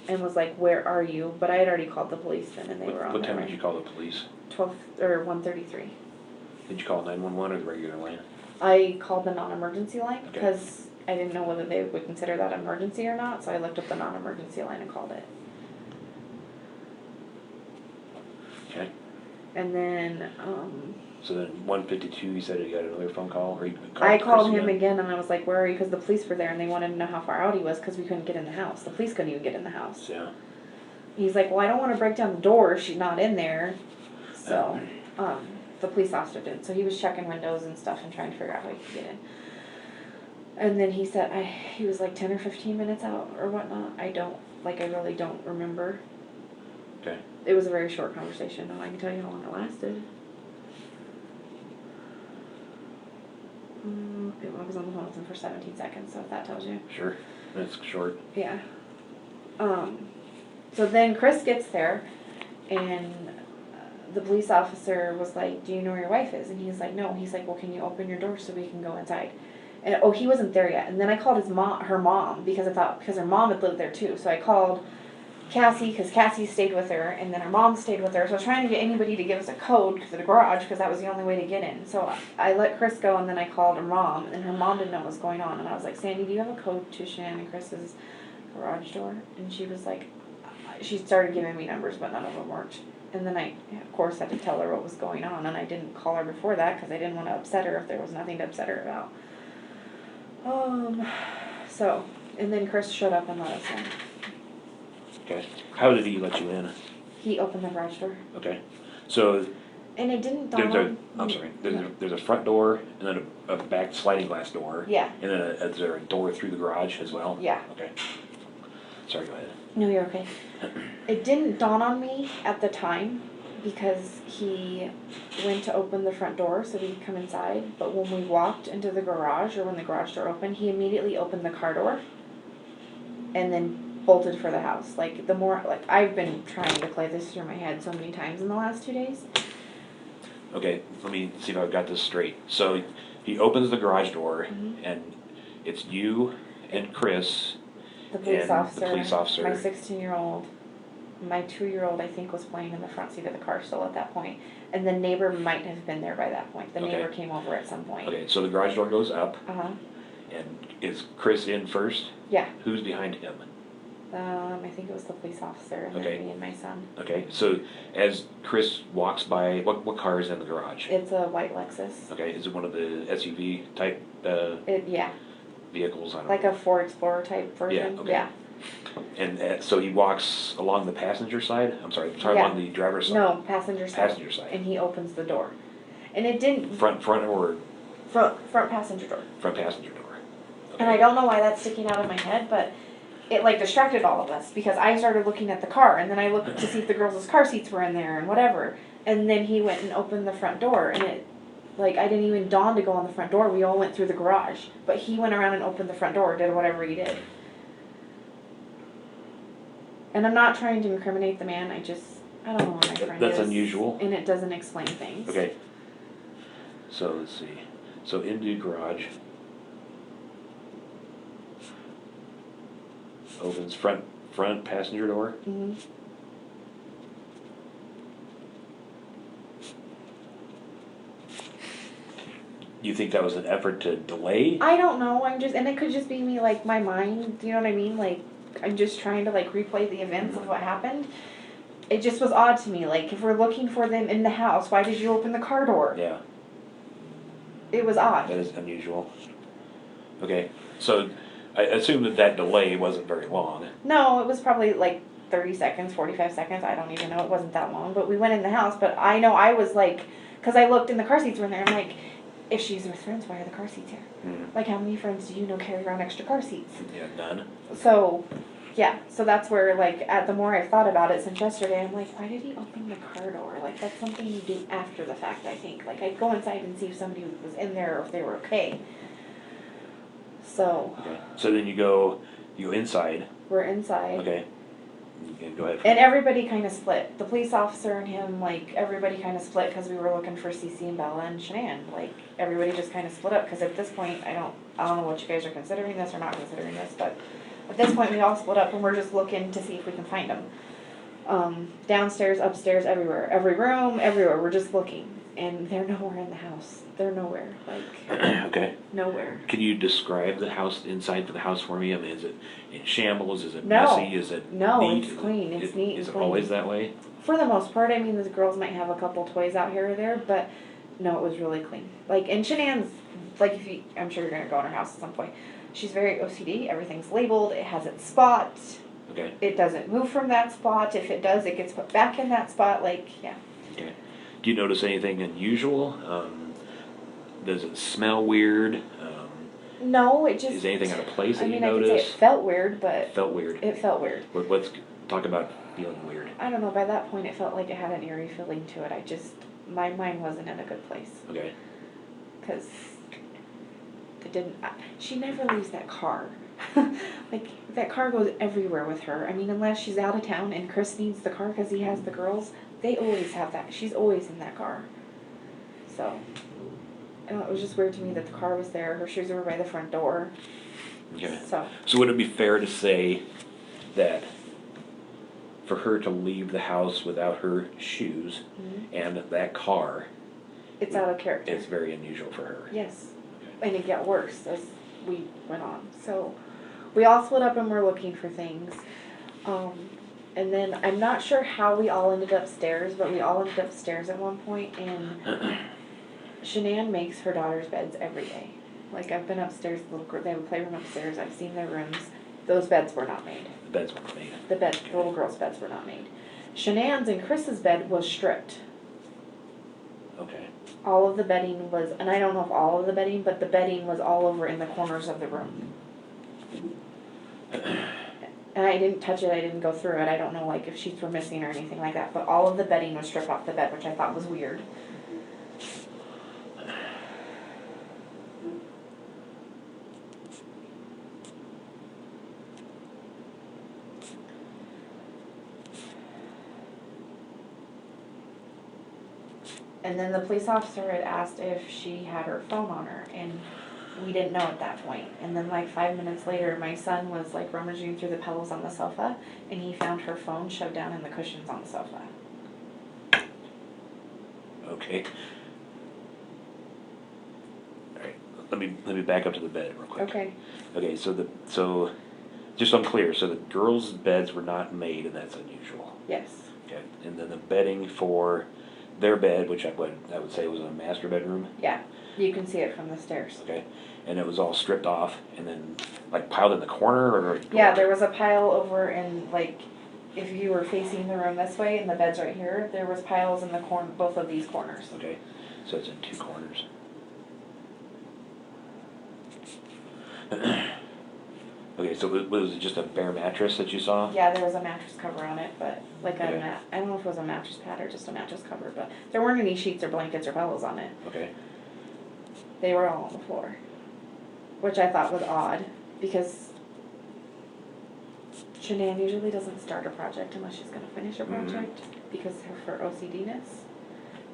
and was like, where are you? But I had already called the police then, and they were on What their time way. did you call the police? 12 or 1:33. Did you call 911 or the regular line? I called the non-emergency line Okay. because I didn't know whether they would consider that emergency or not, so I looked up the non-emergency line and called it. Okay. And then So then 1:52, you said you got another phone call, or you I called Chris him again, and I was like, where are you? Because the police were there and they wanted to know how far out he was because we couldn't get in the house. The police couldn't even get in the house. Yeah. He's like, well, I don't want to break down the door if she's not in there. So the police officer did. So he was checking windows and stuff and trying to figure out how he could get in. And then he said he was like 10 or 15 minutes out or whatnot. I really don't remember. Okay. It was a very short conversation. No, I can tell you how long it lasted. I was on the phone with him for 17 seconds, so if that tells you. Sure. That's short. Yeah. So then Chris gets there, and the police officer was like, do you know where your wife is? And he's like, no. He's like, well, can you open your door so we can go inside? And he wasn't there yet. And then I called her mom, because her mom had lived there too. So I called Cassie, because Cassie stayed with her, and then her mom stayed with her. So I was trying to get anybody to give us a code to the garage, because that was the only way to get in. So I let Chris go, and then I called her mom, and her mom didn't know what was going on. And I was like, Sandy, do you have a code to Shanann and Chris's garage door? And she was like, she started giving me numbers, but none of them worked. And then I, of course, had to tell her what was going on, and I didn't call her before that, because I didn't want to upset her if there was nothing to upset her about. So, and then Chris showed up and let us in. Okay. How did he let you in? He opened the garage door. Okay. So And it didn't dawn on me. I'm sorry. There's a front door and then a back sliding glass door. Yeah. And then is there a door through the garage as well? Yeah. Okay. Sorry, go ahead. No, you're okay. It didn't dawn on me at the time because he went to open the front door so we could come inside. But when we walked into the garage, or when the garage door opened, he immediately opened the car door and then bolted for the house. I've been trying to play this through my head so many times in the last 2 days. Okay, let me see if I've got this straight. So he opens the garage door, Mm-hmm. and it's you and Chris. The police And officer. the police officer. My 16-year-old. My 2-year-old, I think, was playing in the front seat of the car still at that point. And the neighbor might have been there by that point. The Okay. neighbor came over at some point. Okay, so the garage door goes up, Uh-huh. and is Chris in first? Yeah. Who's behind him? I think it was the police officer and Okay. then me and my son. Okay, so as Chris walks by, what car is in the garage? It's a white Lexus. Okay, is it one of the SUV type Yeah. vehicles? I don't Like know. a Ford Explorer type version. Yeah, okay. Yeah. And so he walks along the passenger side? I'm sorry, Yeah. along the driver's side? No, passenger side. Passenger side. And he opens the door. And it didn't. Front or Front passenger door. front passenger door? Okay. And I don't know why that's sticking out of my head, but it distracted all of us because I started looking at the car, and then I looked to see if the girls' car seats were in there and whatever. And then he went and opened the front door, and I didn't even dawn to go on the front door. We all went through the garage, but he went around and opened the front door, did whatever he did. And I'm not trying to incriminate the man. I don't know where my friend That's is. unusual. And it doesn't explain things. Okay. So let's see. So into garage. Opens front passenger door. Mm-hmm. You think that was an effort to delay? I don't know. And it could just be me, my mind. You know what I mean? I'm just trying to replay the events of what happened. It just was odd to me. If we're looking for them in the house, why did you open the car door? Yeah, It was odd. that is unusual. Okay, so I assume that delay wasn't very long. No, it was probably 30 seconds, 45 seconds. I don't even know. It wasn't that long. But we went in the house. But I know I was because I looked and the car seats were in there. I'm like, if she's with friends, why are the car seats here? Mm-hmm. How many friends do you know carry around extra car seats? Yeah, none. So, yeah. So that's where, the more I've thought about it since yesterday, I'm like, why did he open the car door? That's something you do after the fact, I think. I'd go inside and see if somebody was in there or if they were okay. So. Okay, so then you go inside. We're inside. Okay, Yeah, go ahead. And everybody kind of split. The police officer and him, like, everybody kind of split because we were looking for Cece and Bella and Shanann. Like, everybody just kind of split up because at this point, I don't know what you guys are considering this or not considering this, but at this point, we all split up and we're just looking to see if we can find them. Downstairs, upstairs, everywhere. Every room, everywhere. We're just looking. And they're nowhere in the house. They're nowhere. Like, Okay. nowhere. Can you describe the house, inside of the house for me? I mean, is it in shambles? Is it No. messy? Is it No, neat? it's clean. It's neat and Is it clean. always that way? For the most part, I mean, the girls might have a couple toys out here or there, but no, it was really clean. Like, and Shanann's, like, I'm sure you're gonna go in her house at some point. She's very OCD. Everything's labeled. It has its spot. Okay. It doesn't move from that spot. If it does, it gets put back in that spot. Like, yeah. Okay. Do you notice anything unusual? Does it smell weird? No, it just. Is anything out of place that I you mean, I could notice? say it felt weird, but. It felt weird. It felt weird. Let's talk about feeling weird. I don't know. By that point, it felt like it had an eerie feeling to it. My mind wasn't in a good place. Okay. Because it didn't. She never leaves that car. Like, that car goes everywhere with her. I mean, unless she's out of town and Chris needs the car because he has the girls, they always have that. She's always in that car. So, I don't know, it was just weird to me that the car was there. Her shoes were by the front door. Okay. So would it be fair to say that for her to leave the house without her shoes and that car, it's out of character. it's very unusual for her? Yes. Okay. And it got worse as we went on. So, we all split up and we're looking for things. And then I'm not sure how we all ended upstairs, but we all ended upstairs at one point, and Shanann makes her daughter's beds every day. Like, I've been upstairs, they have a playroom upstairs, I've seen their rooms. Those beds were not made. The beds weren't made. The little girls' beds were not made. Shanann's and Chris's bed was stripped. Okay. All of the bedding was, and I don't know if all of the bedding, but the bedding was all over in the corners of the room. And I didn't touch it, I didn't go through it, I don't know, like, if sheets were missing or anything like that, but all of the bedding was stripped off the bed, which I thought was weird. And then the police officer had asked if she had her phone on her, and we didn't know at that point. And then like 5 minutes later, my son was like rummaging through the pillows on the sofa, and he found her phone shoved down in the cushions on the sofa. Okay. All right. Let me back up to the bed real quick. Okay. Okay. So just so I'm clear, so the girls' beds were not made, and that's unusual. Yes. Okay. And then the bedding for their bed, which I would say was a master bedroom. Yeah. You can see it from the stairs. Okay. And it was all stripped off and then like piled in the corner, or Yeah, there was a pile over in, like, if you were facing the room this way and the bed's right here, there was piles in the both of these corners. Okay. So it's in two corners. Okay, so was it just a bare mattress that you saw? Yeah, there was a mattress cover on it, but like Okay. I don't know if it was a mattress pad or just a mattress cover, but there weren't any sheets or blankets or pillows on it. Okay. They were all on the floor, which I thought was odd because Shanann usually doesn't start a project unless she's going to finish a project because of her OCD-ness,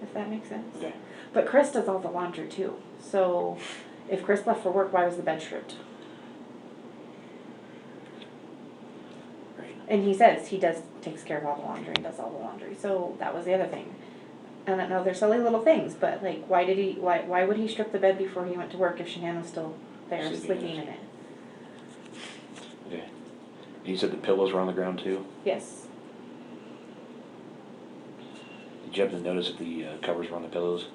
if that makes sense. Okay. But Chris does all the laundry too, so if Chris left for work, why was the bed stripped? Right. And he says he takes care of all the laundry and does all the laundry, so that was the other thing. And I know they're silly little things, but like, why would he strip the bed before he went to work if Shanann was still there sleeping in it? Okay. And you said the pillows were on the ground too? Yes. Did you happen to notice if the covers were on the pillows?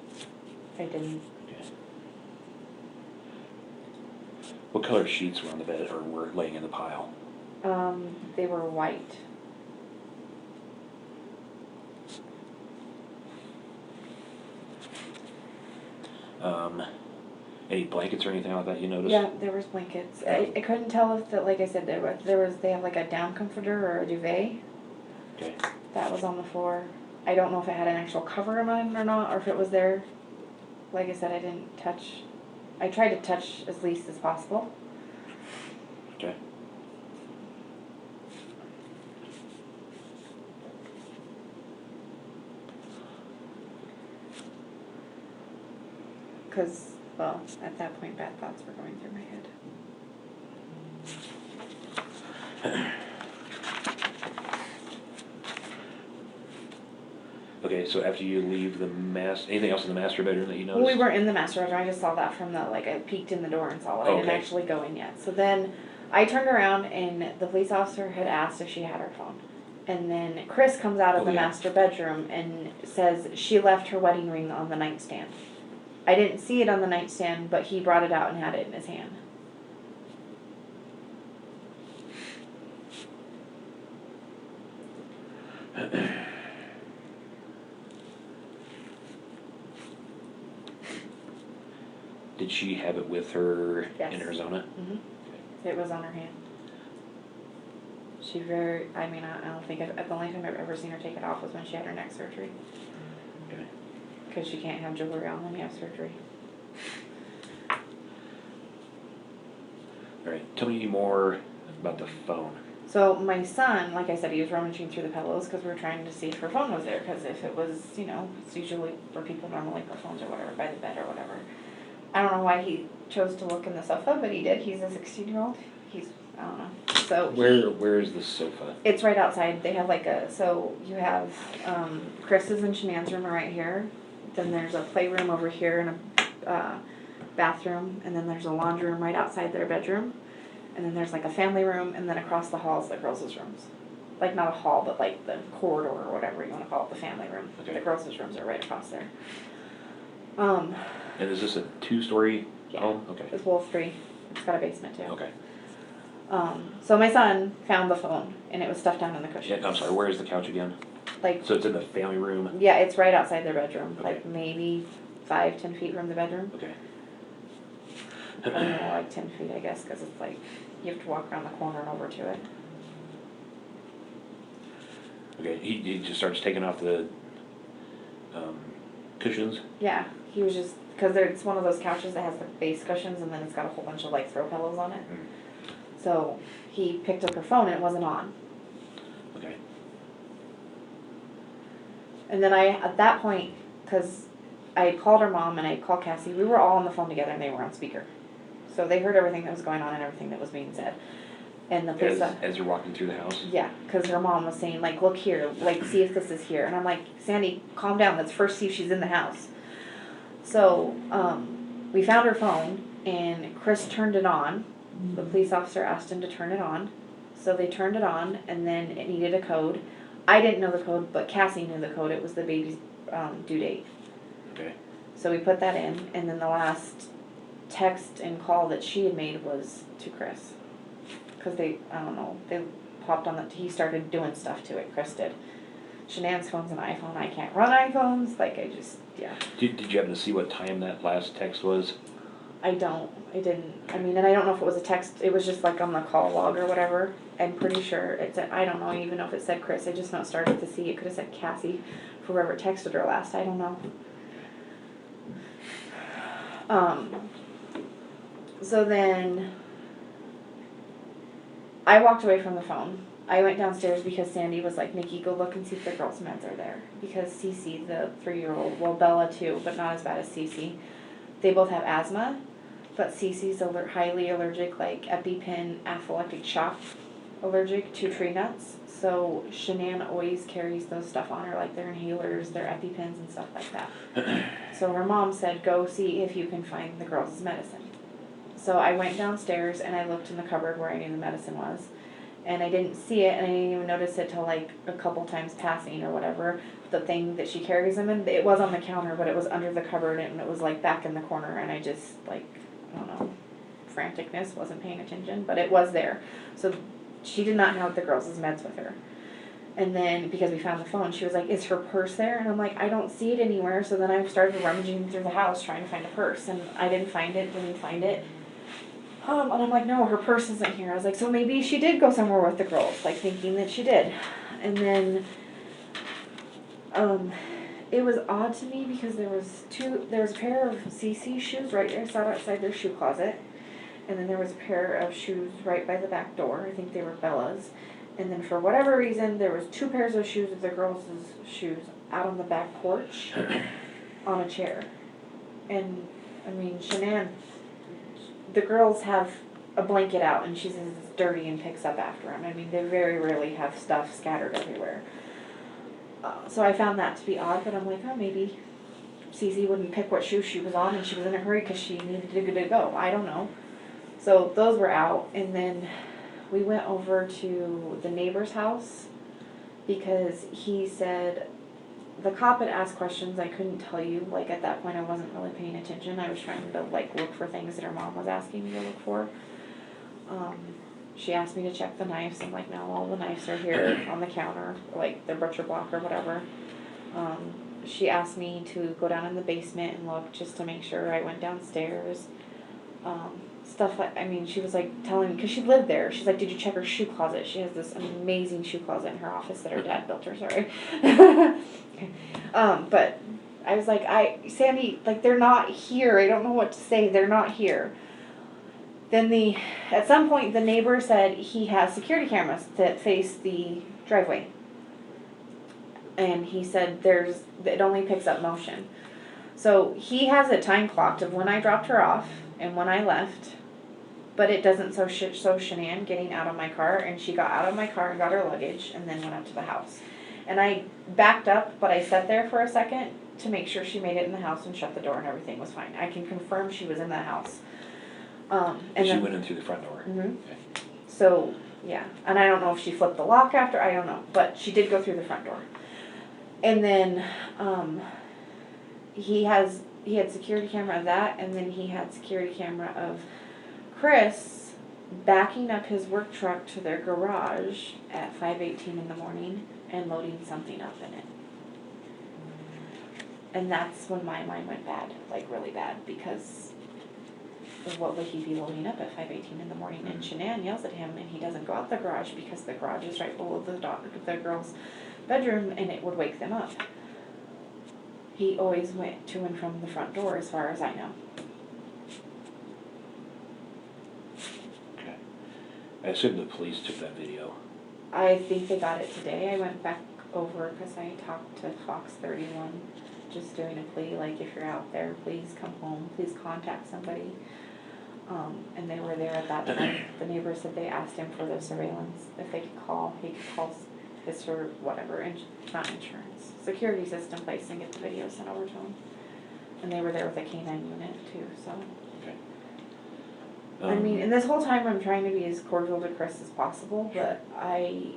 I didn't. Okay. What color sheets were on the bed or were laying in the pile? They were white. Any blankets or anything like that you noticed? Yeah, there was blankets. I couldn't tell if that, like I said, they have like a down comforter or a duvet. Okay. That was on the floor. I don't know if it had an actual cover on it or not, or if it was there. Like I said, I didn't touch. I tried to touch as least as possible. Okay. Because, well, at that point, bad thoughts were going through my head. Okay, so after you leave the anything else in the master bedroom that you Well, noticed? we weren't in the master bedroom. I just saw that from the, like, I peeked in the door and saw it. I didn't Okay. actually go in yet. So then I turned around and the police officer had asked if she had her phone. And then Chris comes out of the yeah. master bedroom and says she left her wedding ring on the nightstand. I didn't see it on the nightstand, but he brought it out and had it in his hand. Did she have it with her Yes. in Arizona? Mm-hmm. It was on her hand. I mean, I don't think, the only time I've ever seen her take it off was when she had her neck surgery. Okay. Because she can't have jewelry on when you have surgery. All right. Tell me more about the phone. So my son, like I said, he was rummaging through the pillows because we were trying to see if her phone was there. Because if it was, it's usually where people normally put phones or whatever, by the bed or whatever. I don't know why he chose to look in the sofa, but he did. He's a 16-year-old. I don't know. So Where is the sofa? it's right outside. They have so you have Chris's and Shanann's room are right here. Then there's a playroom over here and a bathroom. And then there's a laundry room right outside their bedroom. And then there's like a family room, and then across the hall is the girls' rooms. Like not a hall, but like the corridor or whatever you want to call it, the family room. Okay. The girls' rooms are right across there. And is this a 2-story home? Okay. It's well 3. It's got a basement too. Okay. So my son found the phone, and it was stuffed down in the cushion. Yeah, I'm sorry, where is the couch again? Like, So it's in the family room? yeah, it's right outside their bedroom. Okay. Like maybe 5-10 feet from the bedroom. Okay. I don't know, like 10 feet, I guess, because it's like you have to walk around the corner and over to it. Okay, he just starts taking off the cushions? Yeah, he was just, because it's one of those couches that has the base cushions, and then it's got a whole bunch of like throw pillows on it. So he picked up her phone and it wasn't on. Okay. And then at that point, because I had called her mom and I had called Cassie, we were all on the phone together and they were on speaker. So they heard everything that was going on and everything that was being said. And the police... As you're walking through the house? Yeah, because her mom was saying, like, look here, like, see if this is here. And I'm like, Sandy, calm down, let's first see if she's in the house. So we found her phone and Chris turned it on. The police officer asked him to turn it on. So they turned it on, and then it needed a code. I didn't know the code, but Cassie knew the code. It was the baby's due date. Okay. So we put that in, and then the last text and call that she had made was to Chris. Because they popped on he started doing stuff to it, Chris did. Shanann's phone's an iPhone. I can't run iPhones. Yeah. Did you happen to see what time that last text was? I didn't. I mean, and I don't know if it was a text. It was just like on the call log or whatever. I'm pretty sure it said, I don't know even know if it said Chris. I just not started to see. It could have said Cassie, whoever texted her last. I don't know. So then I walked away from the phone. I went downstairs because Sandy was like, Nikki, go look and see if the girls' meds are there. Because Cece, the 3-year-old, well, Bella too, but not as bad as Cece. They both have asthma, but Cece's highly allergic, like EpiPen, anaphylactic shock allergic to tree nuts. So Shanann always carries those stuff on her, like their inhalers, their EpiPens and stuff like that. So her mom said, go see if you can find the girls' medicine. So I went downstairs and I looked in the cupboard where I knew the medicine was. And I didn't see it, and I didn't even notice it till like a couple times passing or whatever. The thing that she carries them in, it was on the counter, but it was under the cupboard and it was like back in the corner, and I just I don't know, franticness, wasn't paying attention, but it was there. So she did not have the girls' meds with her. And then because we found the phone, she was like, is her purse there? And I'm like, I don't see it anywhere. So then I started rummaging through the house trying to find a purse, and I didn't find it. And I'm like, no, her purse isn't here. I was like, so maybe she did go somewhere with the girls, like thinking that she did. And then, it was odd to me because there was a pair of CC shoes right there, sat outside their shoe closet. And then there was a pair of shoes right by the back door. I think they were Bella's. And then for whatever reason, there was 2 pairs of shoes of the girls' shoes out on the back porch on a chair. And I mean, Shanann, the girls have a blanket out and she says it's dirty and picks up after them. I mean, they very rarely have stuff scattered everywhere. So I found that to be odd, but I'm like, oh, maybe Cece wouldn't pick what shoe she was on and she was in a hurry because she needed to go. I don't know. So those were out, and then we went over to the neighbor's house because he said the cop had asked questions I couldn't tell you. Like, at that point I wasn't really paying attention. I was trying to like look for things that her mom was asking me to look for. She asked me to check the knives. I'm like, no, all the knives are here on the counter, like the butcher block or whatever. She asked me to go down in the basement and look just to make sure. I went downstairs. Stuff like, I mean, she was like telling me, because she lived there, she's like, did you check her shoe closet? She has this amazing shoe closet in her office that her dad built her, sorry. But I was like, Sandy, like, they're not here. I don't know what to say. They're not here. Then at some point, the neighbor said he has security cameras that face the driveway. And he said it only picks up motion. So he has it time clocked of when I dropped her off and when I left, but it doesn't show Shanann getting out of my car, and she got out of my car and got her luggage and then went up to the house. And I backed up, but I sat there for a second to make sure she made it in the house and shut the door and everything was fine. I can confirm she was in the house. And she went in through the front door. Mm-hmm. Okay. So, yeah. And I don't know if she flipped the lock after, I don't know. But she did go through the front door. And then he had security camera of that, and then he had security camera of Chris backing up his work truck to their garage at 5:18 in the morning and loading something up in it. And that's when my mind went bad, like really bad, because what would he be loading up at 5:18 in the morning? And Shanann yells at him, and he doesn't go out the garage because the garage is right below the girl's bedroom, and it would wake them up. He always went to and from the front door, as far as I know. Okay. I assume the police took that video. I think they got it today. I went back over because I talked to Fox 31, just doing a plea, like, if you're out there, please come home, please contact somebody. And they were there at that time. The neighbor said they asked him for the surveillance, if they could call, he could call his or whatever, not insurance, security system place and get the video sent over to him. And they were there with a canine unit too, so. Okay. I mean, and this whole time I'm trying to be as cordial to Chris as possible, but I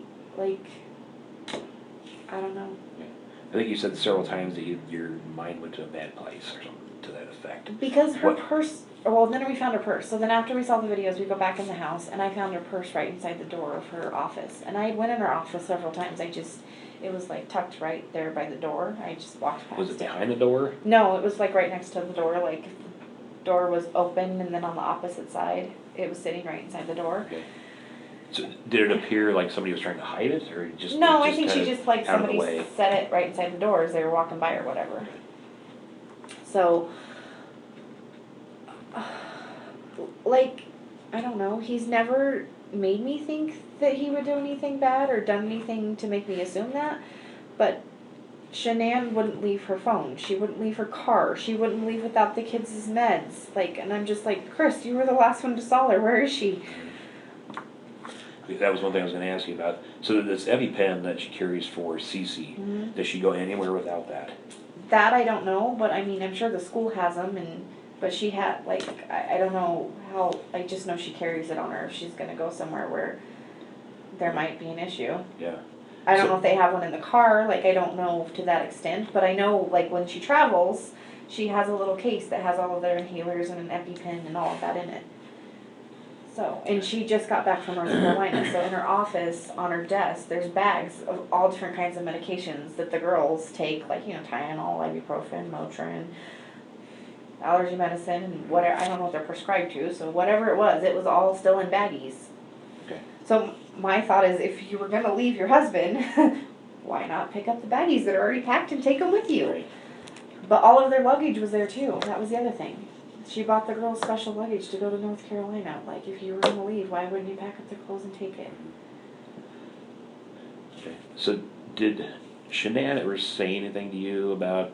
don't know. Yeah. I think you said several times that your mind went to a bad place or something to that effect. Because her purse, well, then we found her purse. So then after we saw the videos, we go back in the house, and I found her purse right inside the door of her office. And I went in her office several times. It was like tucked right there by the door. I just walked past it. Was it behind the door? No, it was like right next to the door. Like, the door was open, and then on the opposite side, it was sitting right inside the door. Okay. So did it appear like somebody was trying to hide it, or just? No, I think she just, like, somebody way? set it right inside the door as they were walking by or whatever. So, like, I don't know, he's never made me think that he would do anything bad or done anything to make me assume that, but Shanann wouldn't leave her phone, she wouldn't leave her car, she wouldn't leave without the kids' meds, like, and I'm just like, Chris, you were the last one to saw her, where is she? That was one thing I was going to ask you about. So this EpiPen that she carries for Cece, Mm-hmm. does she go anywhere without that? That I don't know, but I mean, I'm sure the school has them, but she had, like, I don't know how, I just know she carries it on her if she's gonna go somewhere where there might be an issue. Yeah. I don't know if they have one in the car, like, I don't know to that extent, but I know, like, when she travels, she has a little case that has all of their inhalers and an EpiPen and all of that in it. So, and she just got back from North Carolina, so in her office, on her desk, there's bags of all different kinds of medications that the girls take, like, you know, Tylenol, ibuprofen, Motrin, allergy medicine, and whatever, I don't know what they're prescribed to, so whatever it was all still in baggies. Okay. So my thought is, if you were going to leave your husband, why not pick up the baggies that are already packed and take them with you? Right. But all of their luggage was there too, that was the other thing. She bought the girls special luggage to go to North Carolina. Like, if you were going to leave, why wouldn't you pack up the clothes and take it? Okay. So did Shanann ever say anything to you about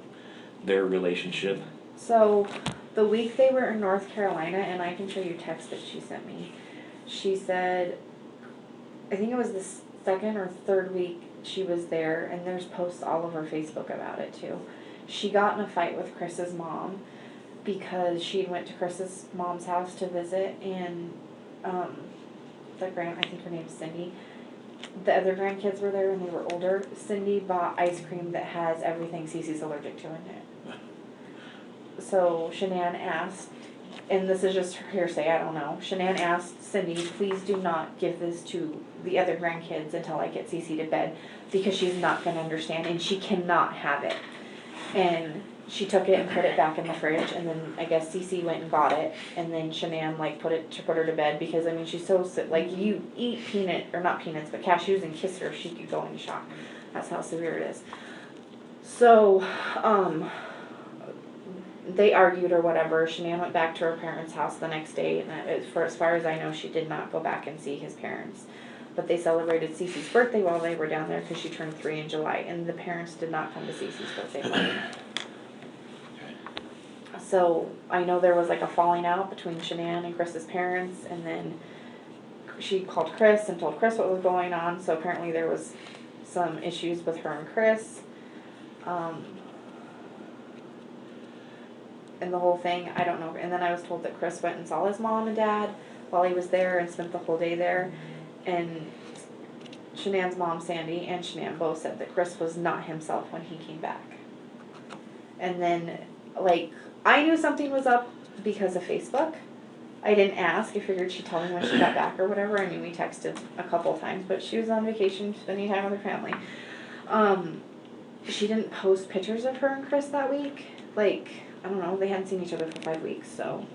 their relationship? So, The week they were in North Carolina, and I can show you text that she sent me. She said, I think it was the second or third week she was there, and there's posts all over Facebook about it too. She got in a fight with Chris's mom because she went to Chris's mom's house to visit, and I think her name's Cindy. The other grandkids were there and they were older. Cindy bought ice cream that has everything Cece's allergic to in it. So Shanann asked, and this is just hearsay, I don't know. Shanann asked Cindy, please do not give this to the other grandkids until I get Cece to bed, because she's not going to understand and she cannot have it. And she took it and put it back in the fridge, and then I guess Cece went and got it, and then Shanann put her to bed, because I mean she's so sick. Like, you eat not peanuts, but cashews and kiss her, she could go into shock. That's how severe it is. So, they argued or whatever. Shanann went back to her parents' house the next day, and as far as I know, she did not go back and see his parents. But they celebrated Cece's birthday while they were down there, because she turned 3 in July, and the parents did not come to Cece's birthday party. So I know there was like a falling out between Shanann and Chris's parents, and then she called Chris and told Chris what was going on. So apparently there was some issues with her and Chris. And the whole thing, I don't know. And then I was told that Chris went and saw his mom and dad while he was there and spent the whole day there. And Shanann's mom, Sandy, and Shanann both said that Chris was not himself when he came back. And then, I knew something was up because of Facebook. I didn't ask. I figured she'd tell me when she got back or whatever. I mean, we texted a couple times, but she was on vacation, spending time with her family. She didn't post pictures of her and Chris that week. I don't know, they hadn't seen each other for 5 weeks, so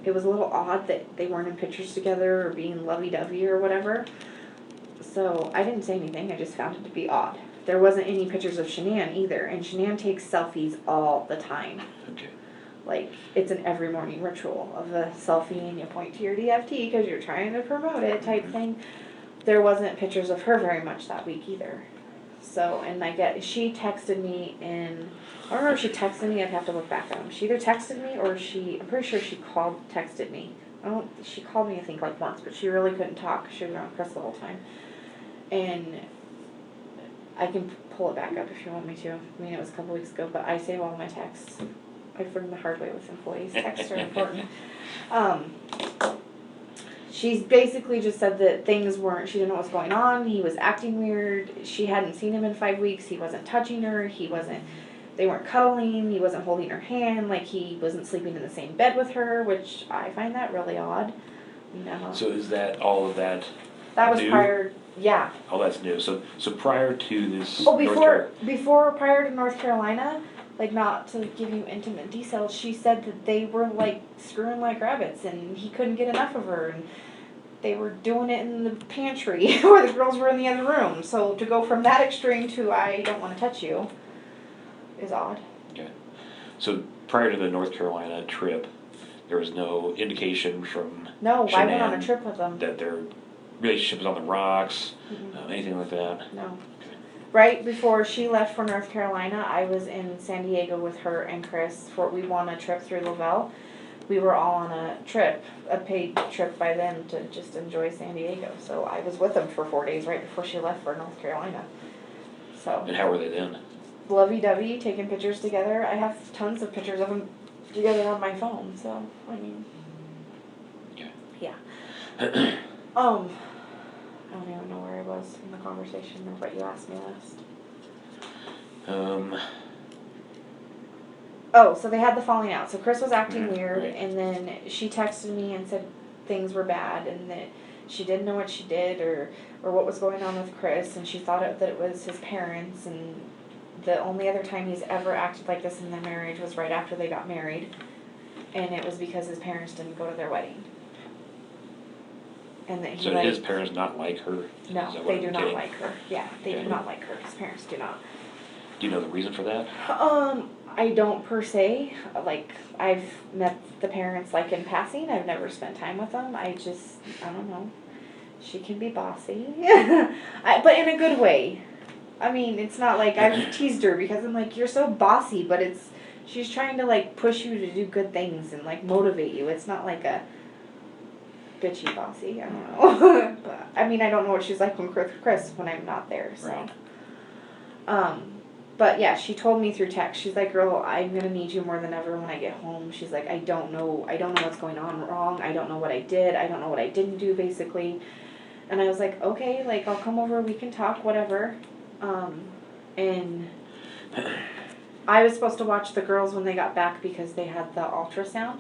it was a little odd that they weren't in pictures together or being lovey-dovey or whatever. So I didn't say anything, I just found it to be odd. There wasn't any pictures of Shanann either, and Shanann takes selfies all the time. Okay. It's an every morning ritual of a selfie, and you point to your DFT because you're trying to promote it type thing. There wasn't pictures of her very much that week either. So, and she texted me I don't know if she texted me, I'd have to look back at them. She either texted me or I'm pretty sure she texted me. She called me I think once, but she really couldn't talk. She was around Chris the whole time. And I can pull it back up if you want me to. I mean, it was a couple weeks ago, but I save all my texts. I've learned the hard way with employees. Texts are important. She's basically just said that she didn't know what's going on. He was acting weird. She hadn't seen him in 5 weeks. He wasn't touching her. They weren't cuddling. He wasn't holding her hand. He wasn't sleeping in the same bed with her, which I find that really odd. So is that all of that? That was new? prior, yeah. Oh, that's new. So prior to this. Prior to North Carolina, not to give you intimate details, she said that they were screwing like rabbits, and he couldn't get enough of her, and they were doing it in the pantry where the girls were in the other room. So to go from that extreme to I don't want to touch you is odd. Okay. So prior to the North Carolina trip, there was no indication from No, Shanann I went on a trip with them. that their relationship was on the rocks, anything like that? No. Okay. Right before she left for North Carolina, I was in San Diego with her and Chris. We won a trip through Lavelle. We were all on a paid trip by them to just enjoy San Diego. So I was with them for 4 days right before she left for North Carolina. So. And how were they then? Lovey-dovey, taking pictures together. I have tons of pictures of them together on my phone. So I mean. Okay. Yeah. I don't even know where I was in the conversation or what you asked me last. So they had the falling out. So Chris was acting weird, right. And then she texted me and said things were bad, and that she didn't know what she did or what was going on with Chris, and she thought that it was his parents, and the only other time he's ever acted like this in their marriage was right after they got married, and it was because his parents didn't go to their wedding. And that his parents not like her? No, they do not like her. Yeah, they do not like her. His parents do not. Do you know the reason for that? I don't per se. I've met the parents in passing. I've never spent time with them. I don't know. She can be bossy. But in a good way. I mean, it's not I've teased her because I'm you're so bossy, but she's trying to like push you to do good things and like motivate you. It's not like a bitchy bossy. I don't know. But I mean, I don't know what she's like with Chris when I'm not there. So, Right. But yeah, she told me through text. She's like, "Girl, I'm gonna need you more than ever when I get home." She's like, I don't know what's going on wrong. I don't know what I did. I don't know what I didn't do, basically." And I was like, "Okay, like I'll come over. We can talk, whatever." And I was supposed to watch the girls when they got back because they had the ultrasound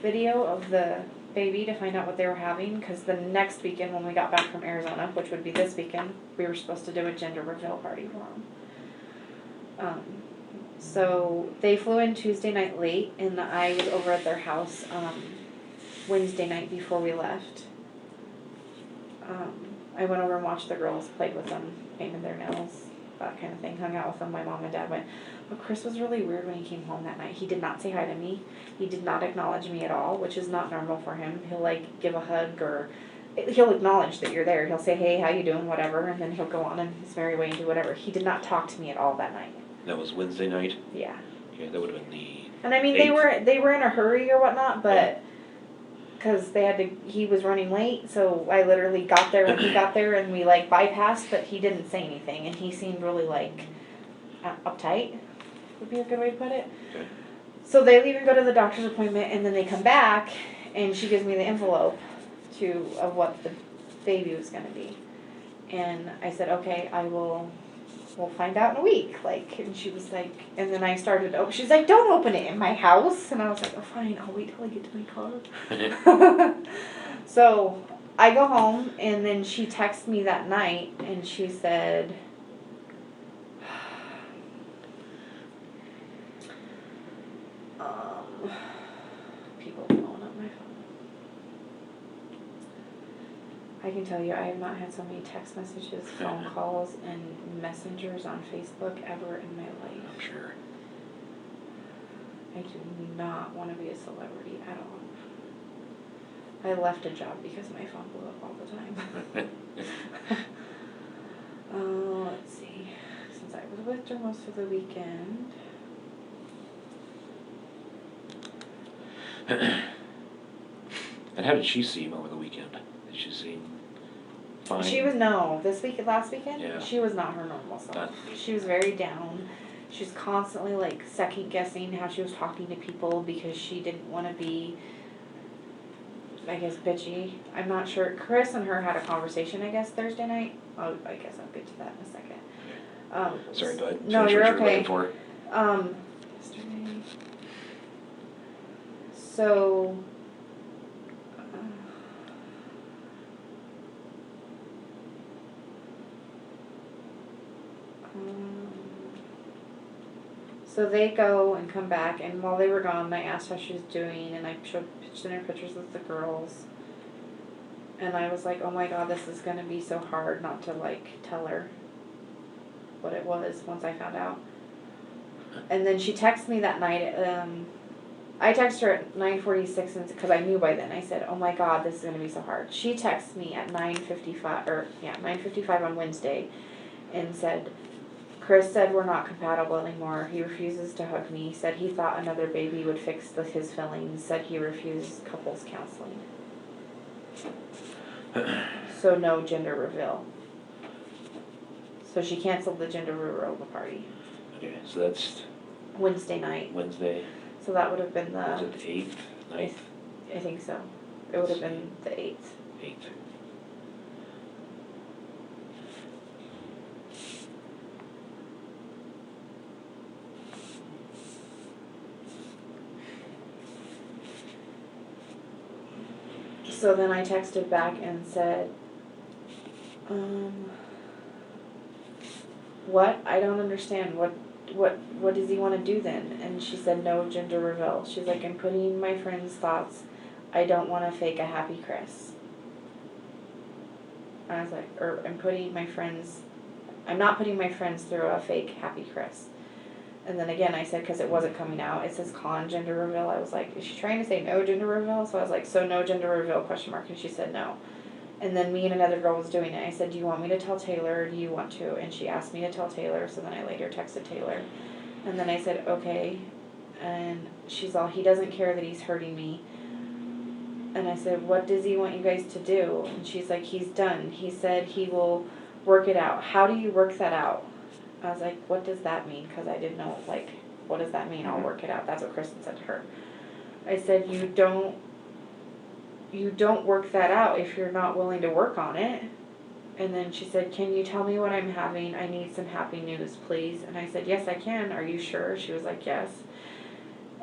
video of the baby to find out what they were having. Because the next weekend when we got back from Arizona, which would be this weekend, we were supposed to do a gender reveal party for them. So they flew in Tuesday night late, and I was over at their house Wednesday night before we left. I went over and watched the girls, played with them, painted their nails, that kind of thing, hung out with them. My mom and dad went. But Chris was really weird when he came home that night. He did not say hi to me. He did not acknowledge me at all, which is not normal for him. He'll like give a hug or he'll acknowledge that you're there. He'll say, "Hey, how you doing?" whatever, and then he'll go on in his merry way and do whatever. He did not talk to me at all that night. That was Wednesday night? Yeah. Yeah, that would have been the And I mean, 8th. they were in a hurry or whatnot, but because he was running late, so I literally got there when he got there, and we like bypassed, but he didn't say anything, and he seemed really like uptight, would be a good way to put it. Okay. So they leave and go to the doctor's appointment, and then they come back, and she gives me the envelope of what the baby was going to be. And I said, "Okay, we'll find out in a week." Like, and she was like, and then I started, she's like, "Don't open it in my house." And I was like, "Oh, fine, I'll wait till I get to my car." So I go home, and then she texted me that night, and she said, people blowing up my phone. I can tell you, I have not had so many text messages, phone calls, and messengers on Facebook ever in my life. I'm sure. I do not want to be a celebrity at all. I left a job because my phone blew up all the time. Let's see. Since I was with her most of the weekend. And how did she seem over the weekend? Did she seem fine? She was, last weekend, Yeah. she was not her normal self. She was very down. She was constantly like second guessing how she was talking to people because she didn't want to be, I guess, bitchy. I'm not sure. Chris and her had a conversation, I guess, Thursday night. Oh, I guess I'll get to that in a second. Sorry, bud. No, you're okay. For. Yesterday. So. So they go and come back, and while they were gone, I asked how she was doing, and I showed her pictures with the girls. And I was like, "Oh my God, this is gonna be so hard not to like tell her what it was once I found out." And then she texted me that night. I texted her at 9:46 because I knew by then. I said, "Oh my God, this is gonna be so hard." She texted me at 9:55 on Wednesday, and said, "Chris said we're not compatible anymore. He refuses to hug me. Said he thought another baby would fix his feelings. Said he refused couples counseling. So no gender reveal." So she canceled the gender reveal party. Okay, so that's Wednesday night. Wednesday. So that would have been the... Was it the 8th? 9th? I think so. It would have been the 8th. 8th. So then I texted back and said, what? I don't understand. What does he want to do then? And she said, no gender reveal. She's like, "I'm putting my friend's thoughts. I don't want to fake a happy Chris." And I was like, I'm not putting my friends through a fake happy Chris. And then again, I said, because it wasn't coming out, it says con gender reveal. I was like, is she trying to say no gender reveal? So I was like, so no gender reveal, question mark. And she said no. And then me and another girl was doing it. I said, "Do you want me to tell Taylor, or do you want to?" And she asked me to tell Taylor, so then I later texted Taylor. And then I said, "Okay." and she's all, he doesn't care that he's hurting me. And I said, what does he want you guys to do? And she's like, he's done. He said he will work it out. How do you work that out? I was like, what does that mean? Because I didn't know, like, what does that mean? I'll work it out. That's what Kristen said to her. I said, you don't work that out if you're not willing to work on it. And then she said, can you tell me what I'm having? I need some happy news, please. And I said, yes, I can. Are you sure? She was like, yes.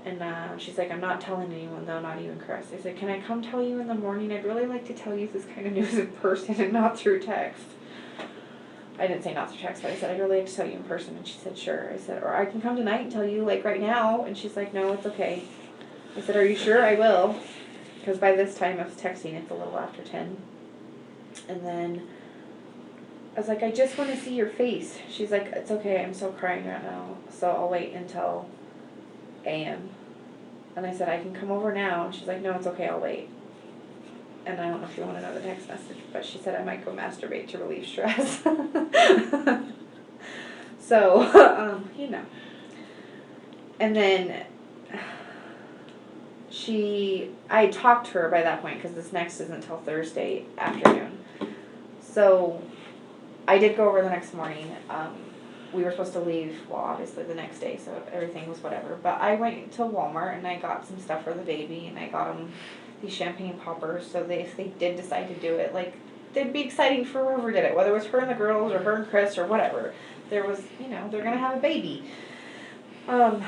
And she's like, I'm not telling anyone, though, not even Chris. I said, can I come tell you in the morning? I'd really like to tell you this kind of news in person and not through text. I didn't say not through text, but I said, I'd really like to tell you in person. And she said, sure. I said, or I can come tonight and tell you, like, right now. And she's like, no, it's okay. I said, are you sure? I will. Because by this time I was texting, it's a little after 10. And then I was like, I just want to see your face. She's like, it's okay, I'm still crying right now, so I'll wait until a.m. And I said, I can come over now. And she's like, no, it's okay, I'll wait. And I don't know if you want to know the text message, but she said I might go masturbate to relieve stress. So, you know. And then I talked to her by that point, because this next isn't until Thursday afternoon. So I did go over the next morning. We were supposed to leave, well, obviously the next day, so everything was whatever. But I went to Walmart and I got some stuff for the baby, and I got them these champagne poppers, so if they did decide to do it, like, they'd be exciting for whoever did it, whether it was her and the girls or her and Chris or whatever. There was, you know, they're gonna have a baby. And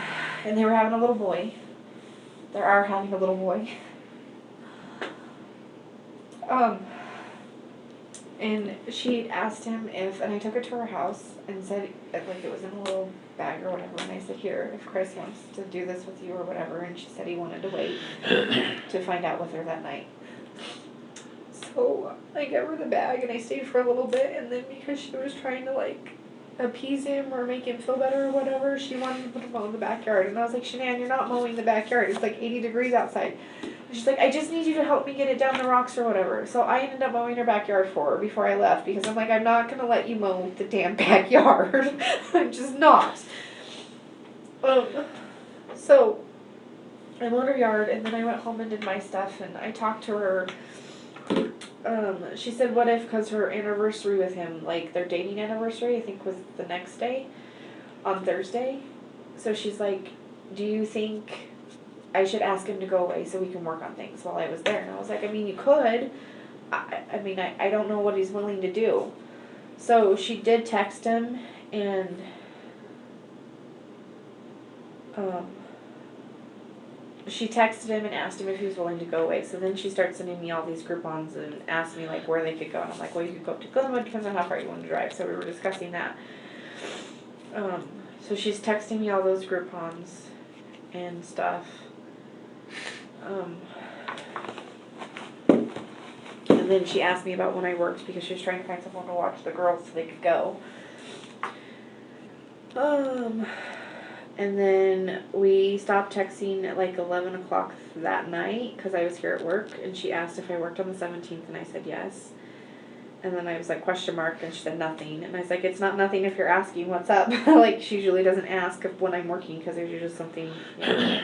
they were having a little boy. They are having a little boy. And she asked him if, and I took it to her house and said, like, it was in a little bag or whatever, and I said, here, if Chris wants to do this with you or whatever, and she said he wanted to wait to find out with her that night. So I gave her the bag and I stayed for a little bit, and then because she was trying to, like, appease him or make him feel better or whatever, she wanted to put him mow in the backyard, and I was like, Shanann, you're not mowing the backyard, it's like 80 degrees outside. She's like, I just need you to help me get it down the rocks or whatever. So I ended up mowing her backyard for her before I left, because I'm like, I'm not going to let you mow the damn backyard. I'm just not. So I mowed her yard, and then I went home and did my stuff, and I talked to her. She said, what if, because her anniversary with him, like their dating anniversary, I think was the next day, on Thursday. So she's like, do you think I should ask him to go away so we can work on things while I was there? And I was like, I mean, you could. I mean, I don't know what he's willing to do. So she did text him, and she texted him and asked him if he was willing to go away. So then she starts sending me all these Groupons and asked me, like, where they could go. And I'm like, well, you could go up to Glenwood, depends on how far you want to drive. So we were discussing that. So she's texting me all those Groupons and stuff. And then she asked me about when I worked, because she was trying to find someone to watch the girls so they could go. And then we stopped texting at like 11 o'clock that night because I was here at work, and she asked if I worked on the 17th, and I said yes. And then I was like, question mark, and she said nothing. And I was like, it's not nothing if you're asking what's up. Like, she usually doesn't ask when I'm working because there's usually something, you know.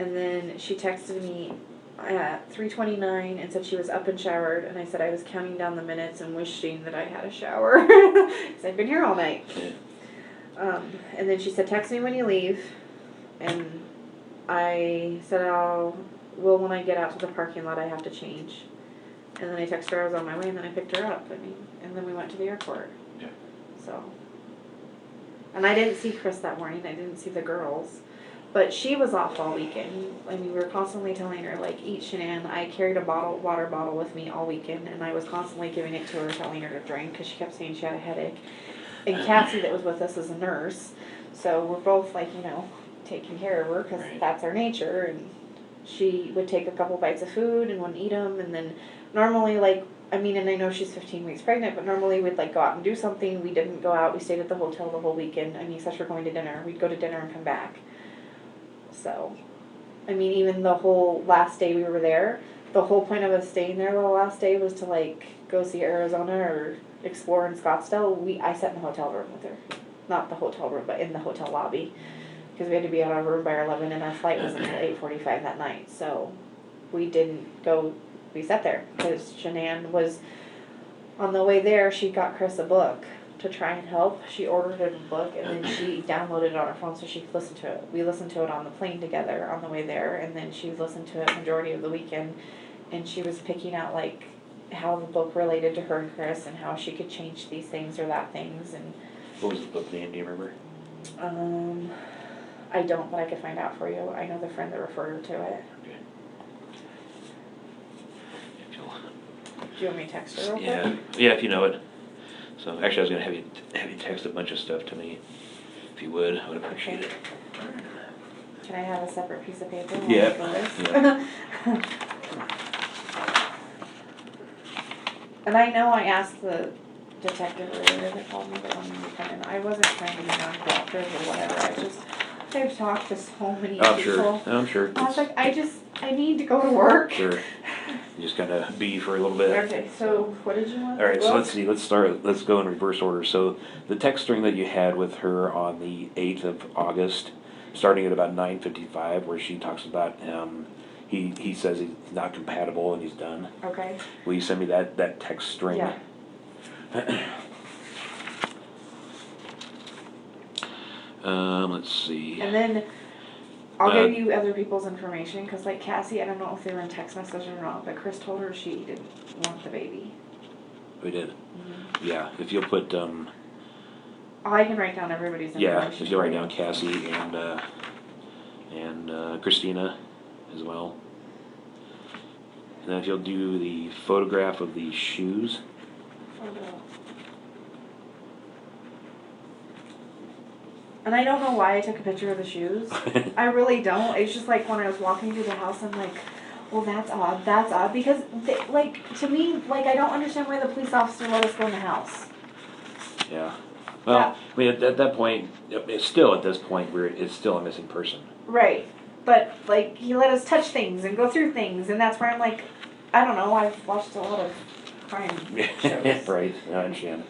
And then she texted me at 3:29 and said she was up and showered, and I said I was counting down the minutes and wishing that I had a shower because I've been here all night. And then she said, text me when you leave, and I said, well, when I get out to the parking lot, I have to change. And then I texted her I was on my way, and then I picked her up, and then we went to the airport. Yeah. So, and I didn't see Chris that morning, I didn't see the girls, but she was off all weekend. I mean, we were constantly telling her, like, eat Shanann. I carried a water bottle with me all weekend, and I was constantly giving it to her, telling her to drink, because she kept saying she had a headache. And Cassie, that was with us, is a nurse, so we're both, like, you know, taking care of her, because that's our nature. And she would take a couple bites of food and wouldn't eat them, and then normally, like, I mean, and I know she's 15 weeks pregnant, but normally we'd, like, go out and do something. We didn't go out. We stayed at the hotel the whole weekend. I mean, except for going to dinner. We'd go to dinner and come back. So, I mean, even the whole last day we were there, the whole point of us staying there the last day was to, like, go see Arizona or explore in Scottsdale. I sat in the hotel room with her. Not the hotel room, but in the hotel lobby. because we had to be out of our room by 11, and our flight was until 8:45 that night. So we didn't go. We sat there because Shanann was on the way there. She got Chris a book to try and help. She ordered a book, and then she downloaded it on her phone so she could listen to it. We listened to it on the plane together on the way there, and then she listened to it majority of the weekend, and she was picking out like how the book related to her and Chris and how she could change these things or that things. And What was the book name? Do you remember? I don't, but I could find out for you. I know the friend that referred her to it. Okay. If you'll- Do you want me to text her real Yeah, quick? yeah, if you know it. So actually, I was gonna have you text a bunch of stuff to me, if you would. I would appreciate it. Can I have a separate piece of paper? while Yeah. I do this? Yeah. And I know I asked the detective earlier that called me that wanted me to come in. I wasn't trying to be non-cooperative or whatever. I've talked to so many I'm people. sure. I'm sure. I was like, I need to go to work. Sure. You just kind of be for a little bit. Okay, so what did you want? All right, so let's see. Let's go in reverse order. So the text string that you had with her on the 8th of August, starting at about 9:55, where she talks about he says he's not compatible and he's done. Okay. Will you send me that text string? Yeah. Let's see. And then I'll give you other people's information, because like Cassie, I don't know if they were in text message or not, but Chris told her she didn't want the baby. We did. Mm-hmm. Yeah, if you'll put I can write down everybody's information. yeah, if you'll write down Cassie and Christina as well. And then if you'll do the photograph of the shoes. And I don't know why I took a picture of the shoes. I really don't. It's just like when I was walking through the house, I'm like, well, that's odd. That's odd. Because, like, to me, like, I don't understand why the police officer let us go in the house. Yeah. Well, I mean, at that point, it's still at this point where it's still a missing person. Right. But, like, he let us touch things and go through things, and that's where I'm like, I don't know, I've watched a lot of crime shows. Right, I understand.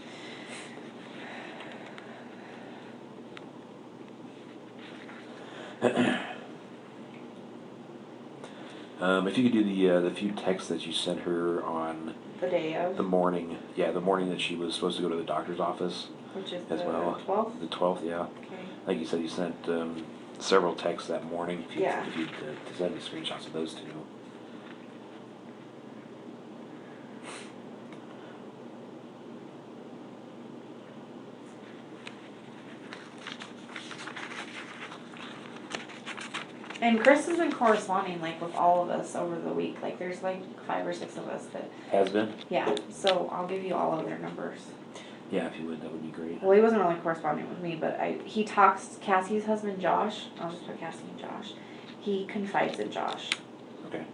If you could do the few texts that you sent her on The day of. the morning, the morning that she was supposed to go to the doctor's office. Which is as the well. 12th? The 12th, yeah. Okay. Like you said, you sent several texts that morning. If you, Yeah. If you send me screenshots of those two. And Chris has been corresponding, like, with all of us over the week. Like, there's, like, 5 or 6 of us that... Has been? Yeah, so I'll give you all of their numbers. Yeah, if you would, that would be great. Well, he wasn't really corresponding with me, but he talks... Cassie's husband, Josh... I'll just put Cassie and Josh. He confides in Josh. Okay.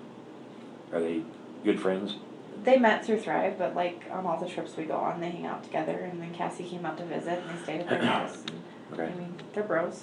Are they good friends? They met through Thrive, but, like, on all the trips we go on, they hang out together. And then Cassie came out to visit, and they stayed at their house. And, Okay. I mean, they're bros.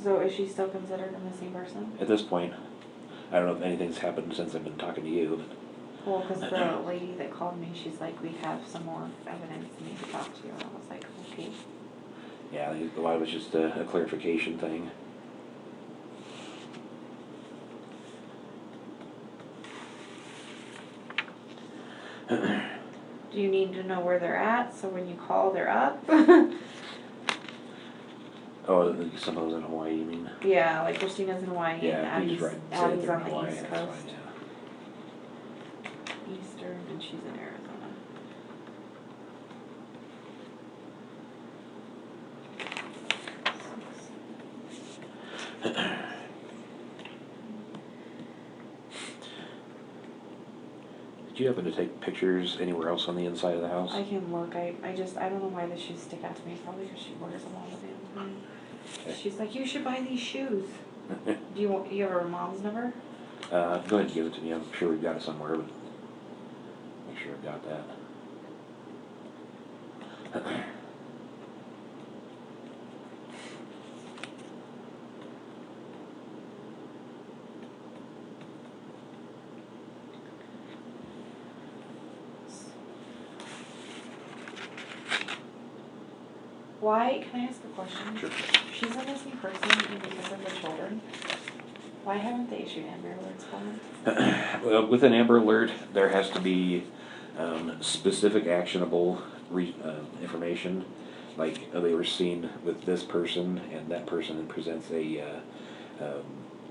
So is she still considered a missing person? At this point, I don't know if anything's happened since I've been talking to you. But Well, because the lady that called me, she's like, we have some more evidence and need to talk to you. And I was like, okay. yeah, I think a lot of it's just a clarification thing. Do you need to know where they're at, so when you call, they're up? Oh, some of those in Hawaii, you mean? Yeah, like Christina's in Hawaii and Yeah, Abby's, he's right. Abby's They're on in the Hawaii, East that's Coast. fine, Eastern, and she's in Arizona. Did you happen to take pictures anywhere else on the inside of the house? I can look. I don't know why the shoes stick out to me. Probably because she wears them all the damn time. Okay. She's like, you should buy these shoes. You have her mom's number? Go ahead and give it to me. I'm sure we've got it somewhere, but make sure I've got that. Why, can I ask a question? Sure. She's a missing person and because of the children. Why haven't they issued Amber Alerts for them? Well, with an Amber Alert, there has to be specific actionable information, like they were seen with this person, and that person presents a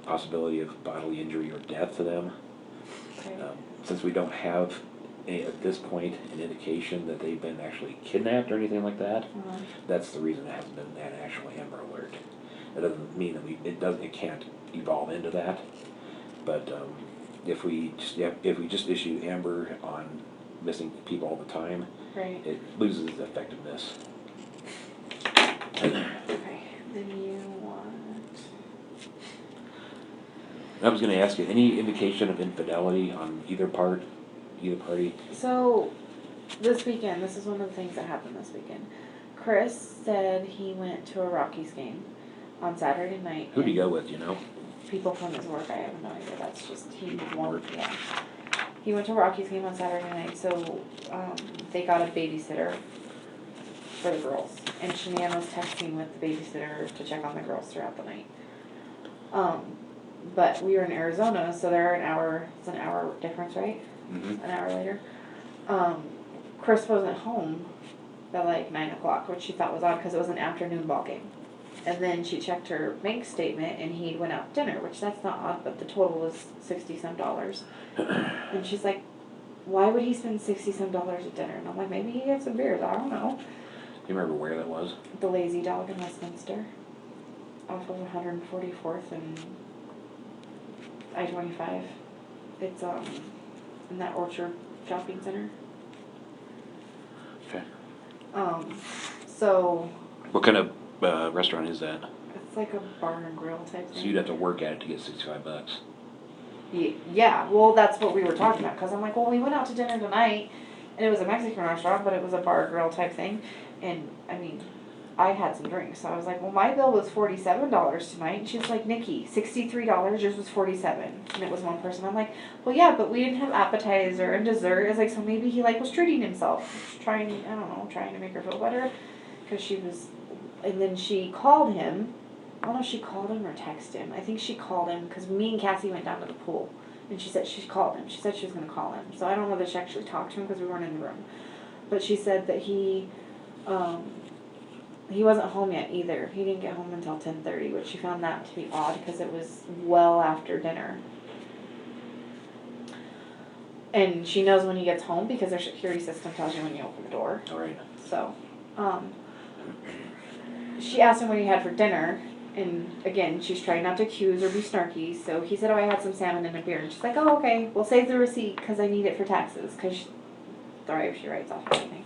possibility of bodily injury or death to them. Okay. Since we don't have at this point an indication that they've been actually kidnapped or anything like that, that's the reason it hasn't been an actual Amber Alert. That doesn't mean that it can't evolve into that. But if we just issue Amber on missing people all the time, Right. it loses its effectiveness. Okay, then you want... I was going to ask you, any indication of infidelity on either party? So, this weekend, this is one of the things that happened this weekend. Chris said he went to a Rockies game on Saturday night. Who'd he go with, you know? People from his work, I have no idea. That's just, he won, Work. yeah. He went to a Rockies game on Saturday night, so they got a babysitter for the girls. And Shanann was texting with the babysitter to check on the girls throughout the night. But we were in Arizona, so they're it's an hour difference, right? Mm-hmm. An hour later. Chris wasn't home by like 9 o'clock, which she thought was odd because it was an afternoon ball game. And then she checked her bank statement and he went out to dinner, which that's not odd, but the total was $60-some. And she's like, why would he spend $60-some at dinner? And I'm like, maybe he had some beers, I don't know. Do you remember where that was? The Lazy Dog in Westminster, off of 144th and I-25. It's in that Orchard Shopping Center. Okay. So What kind of restaurant is that? it's like a bar and grill type thing. So you'd have to work at it to get $65. Yeah, well, that's what we were talking about, because I'm like, well, we went out to dinner tonight, and it was a Mexican restaurant, but it was a bar grill type thing, and, I mean, I had some drinks, so I was like, well, my bill was $47 tonight, and she was like, Nikki, $63, yours was $47, and it was one person. I'm like, well, yeah, but we didn't have appetizer and dessert. It's like, so maybe he, like, was treating himself, trying to make her feel better, because she was, and then she called him. I don't know if she called him or texted him. I think she called him because me and Cassie went down to the pool. And she said she called him. She said she was going to call him. So I don't know that she actually talked to him because we weren't in the room. But she said that he wasn't home yet either. He didn't get home until 10:30, which she found that to be odd because it was well after dinner. And she knows when he gets home because their security system tells you when you open the door. All right. So, she asked him what he had for dinner. And again, she's trying not to accuse or be snarky. So he said, oh, I had some salmon and a beer. And she's like, oh, okay. We'll save the receipt because I need it for taxes. Because sorry if she writes off everything.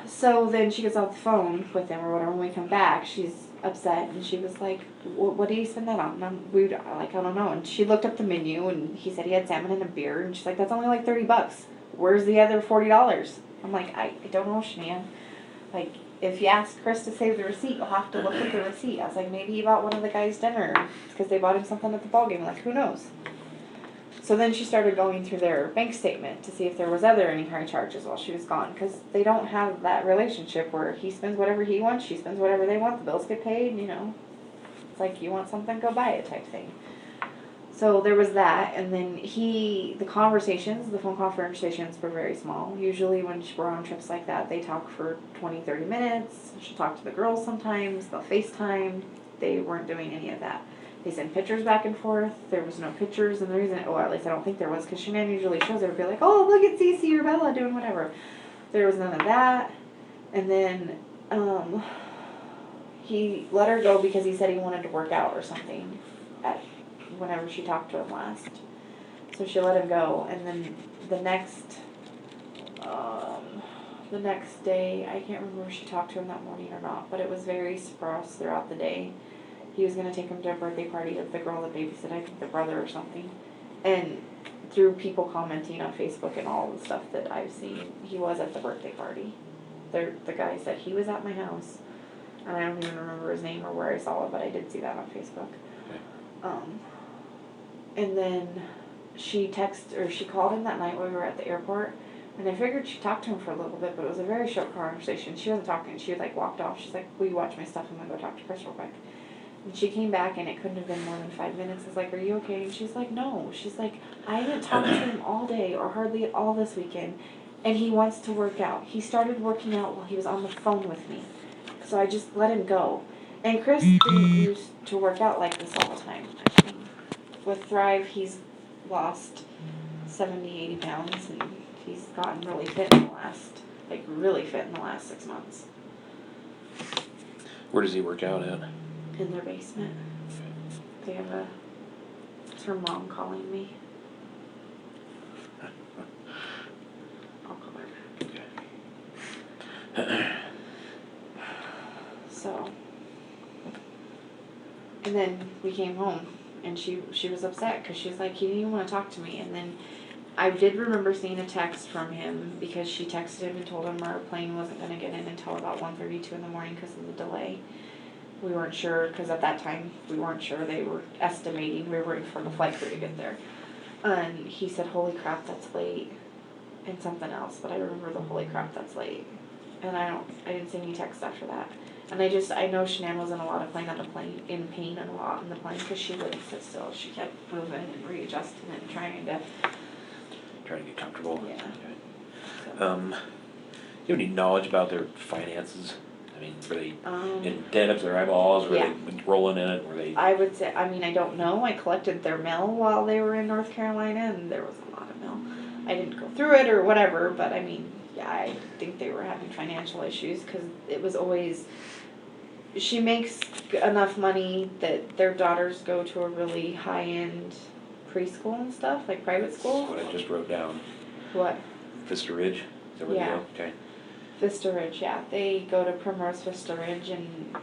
So then she gets off the phone with him or whatever. When we come back, she's upset. And she was like, what did he spend that on? And I don't know. And she looked up the menu. And he said he had salmon and a beer. And she's like, that's only like $30. Where's the other $40? I'm like, I don't know, Shanann. Like, if you ask Chris to save the receipt, you'll have to look at the receipt. I was like, maybe he bought one of the guys dinner because they bought him something at the ballgame. Like, who knows? So then she started going through their bank statement to see if there was any high charges while she was gone, because they don't have that relationship where he spends whatever he wants, she spends whatever they want, the bills get paid, you know. It's like, you want something, go buy it type thing. So there was that, and then the phone conversations were very small. Usually when we're on trips like that, they talk for 20, 30 minutes. She'll talk to the girls sometimes, they'll FaceTime. They weren't doing any of that. They send pictures back and forth. There was no pictures, and the reason, at least I don't think there was, because Shanann usually shows it, would be like, oh, look at Cece or Bella doing whatever. There was none of that. And then he let her go because he said he wanted to work out or something whenever she talked to him last. So she let him go, and then the next day, I can't remember if she talked to him that morning or not, but it was very sparse throughout the day. he was gonna take him to a birthday party of the girl that babysat, I think the brother or something. And through people commenting on Facebook and all the stuff that I've seen, he was at the birthday party. The guy said he was at my house, and I don't even remember his name or where I saw it, but I did see that on Facebook. Okay. And then she called him that night when we were at the airport, and I figured she talked to him for a little bit, but it was a very short conversation. She wasn't talking. She like walked off. She's like, "Will you watch my stuff? I'm gonna go talk to Chris real quick." And she came back, and it couldn't have been more than 5 minutes. I was like, "Are you okay?" And she's like, "No." She's like, "I didn't talk to him all day or hardly at all this weekend, and he wants to work out. He started working out while he was on the phone with me, so I just let him go." And Chris didn't used to work out like this all the time. I mean, with Thrive, he's lost 70, 80 pounds, and he's gotten really fit in the last, like really fit in the last 6 months. Where does he work out at? In their basement. They have it's her mom calling me. I'll call her back. Okay. So, and then we came home, and she was upset because she's like, he didn't even want to talk to me. And then I did remember seeing a text from him because she texted him and told him our plane wasn't going to get in until about 1:32 in the morning because of the delay. We weren't sure, because at that time we weren't sure. They were estimating, we were waiting for the flight crew to get there. And he said, "Holy crap, that's late," and something else, but I remember the "holy crap, that's late." And I didn't see any text after that. And I know Shanann was in a lot of pain on the plane, in pain and a lot in the plane, because she wouldn't sit still. She kept moving and readjusting and trying to get comfortable. Yeah. Okay. So. You have any knowledge about their finances? I mean, were they in Um, debt up to their eyeballs? Were yeah. they rolling in it? Were they? I would say, I mean, I don't know. I collected their mail while they were in North Carolina, and there was a lot of mail. I didn't go through it or whatever, but I mean, yeah, I think they were having financial issues because it was always. She makes enough money that their daughters go to a really high-end preschool and stuff, like private school. That's what I just wrote down. What? Vista Ridge? Is that where Yeah. they go? Okay. Vista Ridge, yeah. They go to Primrose Vista Ridge, and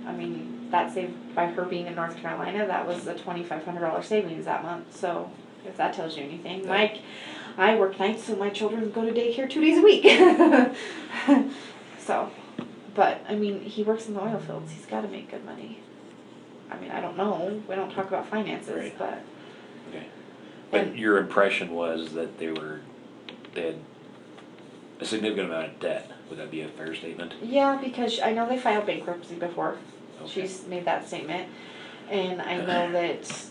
I mean, that saved by her being in North Carolina, that was a $2,500 savings that month. So, if that tells you anything. Yeah. I work nights, so my children go to daycare 2 days a week. So, but I mean, he works in the oil fields. He's got to make good money. I mean, I don't know. We don't talk about finances, Right. but. Okay. But your impression was that they had a significant amount of debt. Would that be a fair statement? Yeah, because I know they filed bankruptcy before. Okay. She's made that statement. And I know that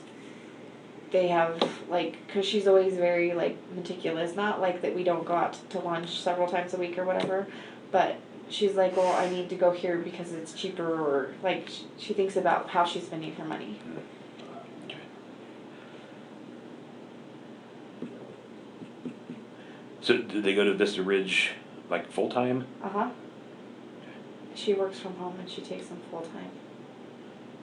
they have, like, because she's always very, like, meticulous. Not like that we don't go out to lunch several times a week or whatever, but she's like, well, I need to go here because it's cheaper, or, like, she thinks about how she's spending her money. Okay. So did they go to Vista Ridge like full time? Uh-huh. She works from home and she takes them full time.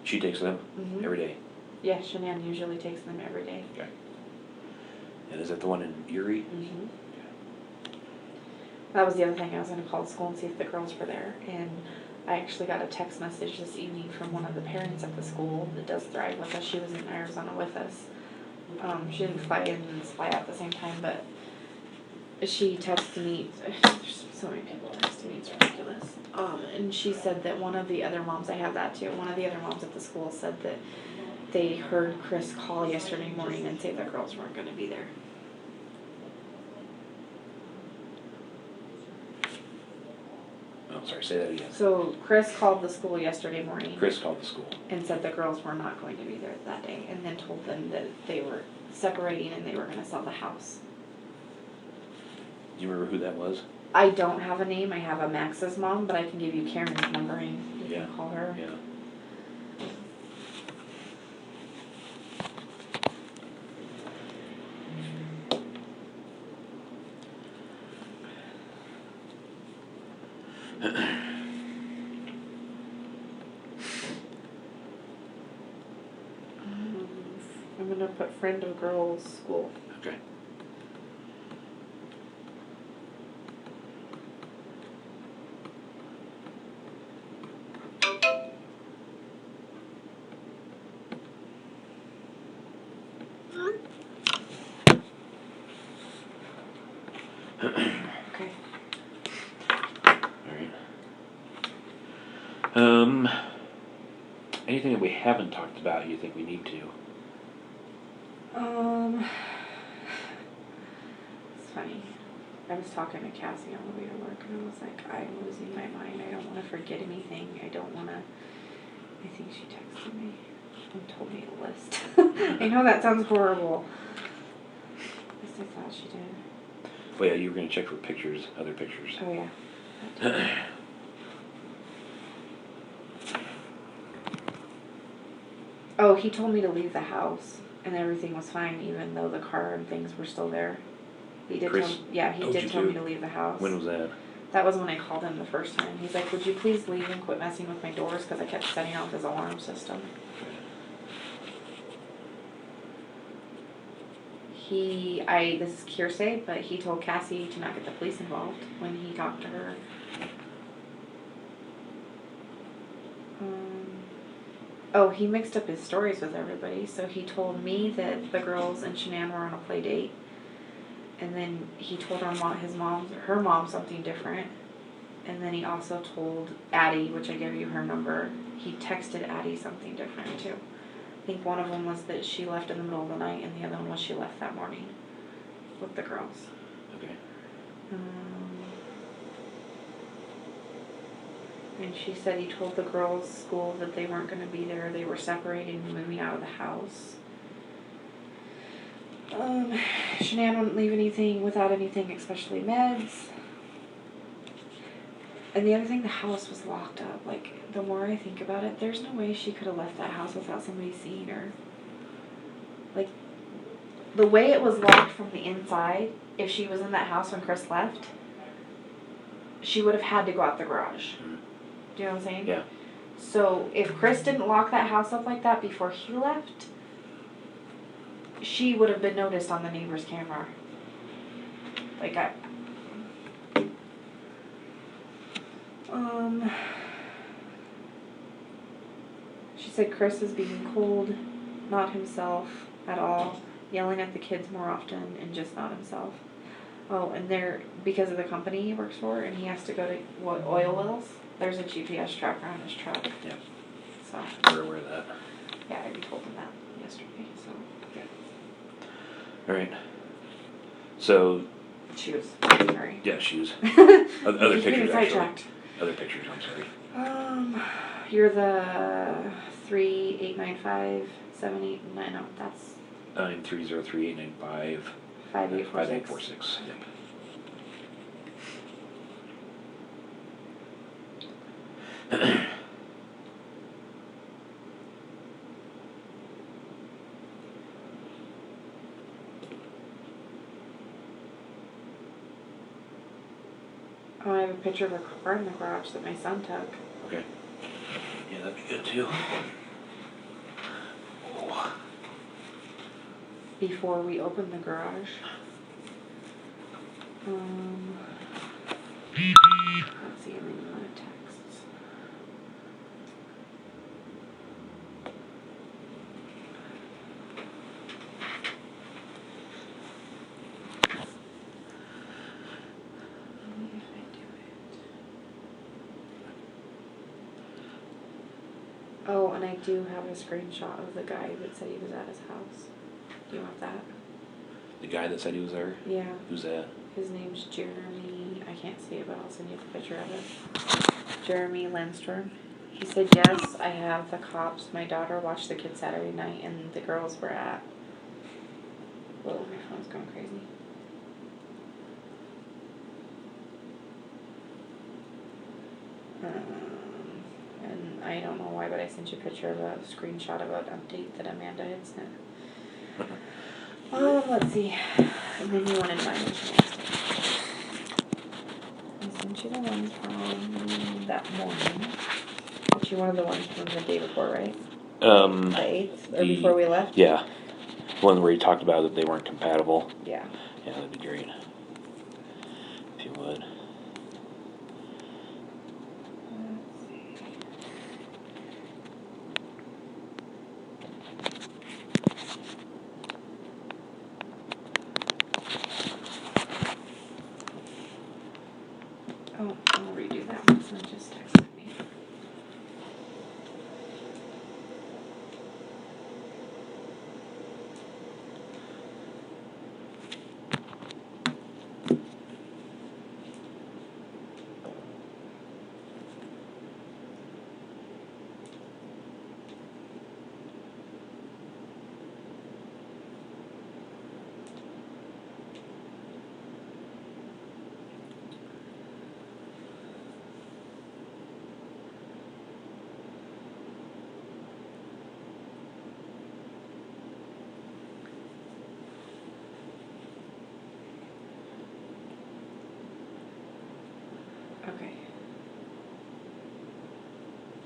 She takes them Mhm. every day. Yeah, Shanann usually takes them every day. Okay. And is that the one in Erie? Mhm. That was the other thing. I was going to call the school and see if the girls were there. And I actually got a text message this evening from one of the parents at the school that does Thrive with us. She was in Arizona with us. She didn't fly in and fly out at the same time, but she texted me. There's so many people texting me. It's ridiculous. And she said that one of the other moms, I have that too, one of the other moms at the school said that they heard Chris call yesterday morning and say the girls weren't going to be there. Oh, sorry, say that again. So Chris called the school yesterday morning. Chris called the school. And said the girls were not going to be there that day, and then told them that they were separating and they were going to sell the house. Do you remember who that was? I don't have a name. I have a Max's mom, but I can give you Karen's number and you can call her. Yeah. I'm going to put friend of girls school. Okay. Okay. Alright. Anything that we haven't talked about you think we need to? It's funny. I was talking to Cassie on the way to work, and I was like, I'm losing my mind. I don't want to forget anything. I don't want to. I think she texted me and told me a list. I know that sounds horrible. At least I thought she did. Well, yeah, you were going to check for pictures, other pictures. Oh, yeah. Oh, he told me to leave the house, and everything was fine, even though the car and things were still there. He did Chris tell, yeah, he told did you tell to? me to leave the house. When was that? That was when I called him the first time. He's like, would you please leave and quit messing with my doors, because I kept setting off his alarm system. This is hearsay, but he told Cassie to not get the police involved when he talked to her. Oh, he mixed up his stories with everybody. So he told me that the girls and Shanann were on a play date, and then he told her mom something different, and then he also told Addie, which I gave you her number. He texted Addie something different too. I think one of them was that she left in the middle of the night, and the other one was she left that morning with the girls. Okay. And she said he told the girls' school that they weren't going to be there. They were separating and moving out of the house. Shanann wouldn't leave anything without anything, especially meds. And the other thing, the house was locked up. Like, the more I think about it, there's no way she could have left that house without somebody seeing her. Like, the way it was locked from the inside, if she was in that house when Chris left, she would have had to go out the garage. Do you know what I'm saying? Yeah. So if Chris didn't lock that house up like that before he left, she would have been noticed on the neighbor's camera. Like she said Chris is being cold, not himself at all, yelling at the kids more often, and just not himself. Oh, and because of the company he works for, and he has to go to oil wells, there's a GPS tracker on his truck. Yeah. So. We're aware of that. Yeah, I already told him that yesterday, so. Okay. Alright. So. She was, sorry. Yeah, she was. Other He's getting pictures, sidetracked. Other pictures, I'm sorry. You're the 3895789. No, that's 9303895 5846. Yep. Oh, I have a picture of a car in the garage that my son took. Okay. Yeah, that'd be good too. Oh. Before we opened the garage. Let's see, I'm in a lot of texts. Maybe if I do it. Oh, and I do have a screenshot of the guy that said he was at his house. Do you want that? The guy that said he was there? Yeah. Who's that? His name's Jeremy. I can't see it, but I'll send you the picture of it. Jeremy Lindstrom. He said, yes, I have the cops. My daughter watched the kids Saturday night, and the girls were at... Whoa, my phone's going crazy. And I don't know why, but I sent you a picture of a screenshot of an update that Amanda had sent. Let's see. And then you wanted mine. I sent you the one from that morning. But you wanted the one from the day before, right? The 8th? Or before we left? Yeah. One where he talked about that they weren't compatible. Yeah. Yeah, that'd be great. If you would.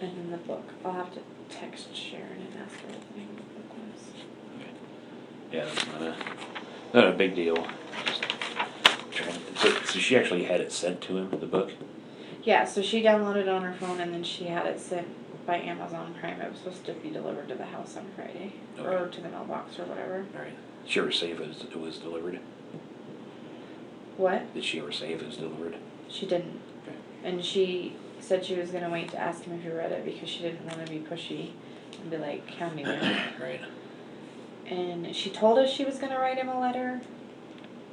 And then the book, I'll have to text Sharon and ask her what the name of the book was. Okay. Yeah, that's not a big deal. So she actually had it sent to him, the book? Yeah, so she downloaded it on her phone and then she had it sent by Amazon Prime. It was supposed to be delivered to the house on Friday. Okay. Or to the mailbox or whatever. Alright. Did she ever say if it was delivered? What? Did she ever say if it was delivered? She didn't. Okay. And she said she was going to wait to ask him if he read it because she didn't want to be pushy and be like, hand me that. Right. And she told us she was going to write him a letter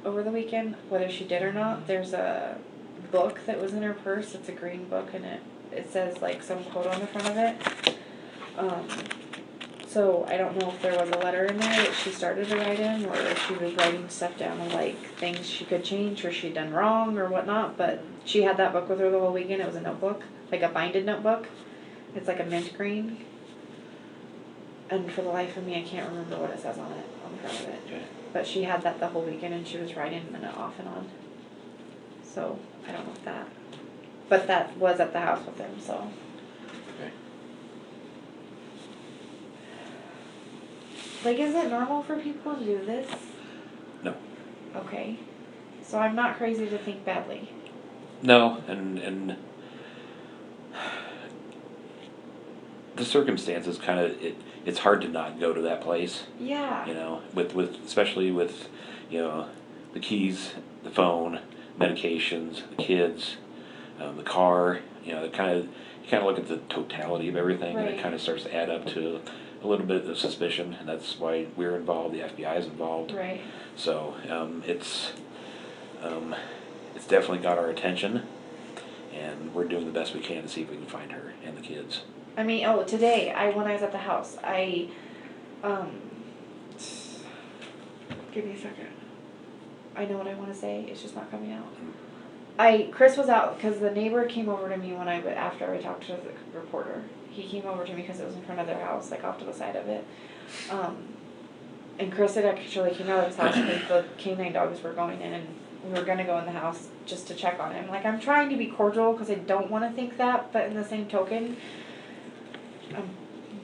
over the weekend. Whether she did or not, there's a book that was in her purse. It's a green book and it says like some quote on the front of it. So I don't know if there was a letter in there that she started to write him or if she was writing stuff down of like things she could change or she'd done wrong or whatnot. But she had that book with her the whole weekend. It was a notebook, like a binded notebook. It's like a mint green. And for the life of me, I can't remember what it says on the front of it. Okay. But she had that the whole weekend and she was writing it off and on. So I don't know if that. But that was at the house with him, so. Okay. Like, is it normal for people to do this? No. Okay. So I'm not crazy to think badly. No, and the circumstances kind of it's hard to not go to that place. Yeah. You know, with especially with, you know, the keys, the phone, medications, the kids, the car. You know, you kind of look at the totality of everything, and Right. it kind of starts to add up to a little bit of suspicion, and that's why we're involved. The FBI is involved. Right. So it's definitely got our attention, and we're doing the best we can to see if we can find her and the kids. I mean, today, when I was at the house, give me a second. I know what I want to say, it's just not coming out. Chris was out, because the neighbor came over to me after I talked to the reporter. He came over to me because it was in front of their house, like off to the side of it. And Chris had actually came out of his house because the canine dogs were going in, and we were going to go in the house just to check on him. Like, I'm trying to be cordial because I don't want to think that, but in the same token, I'm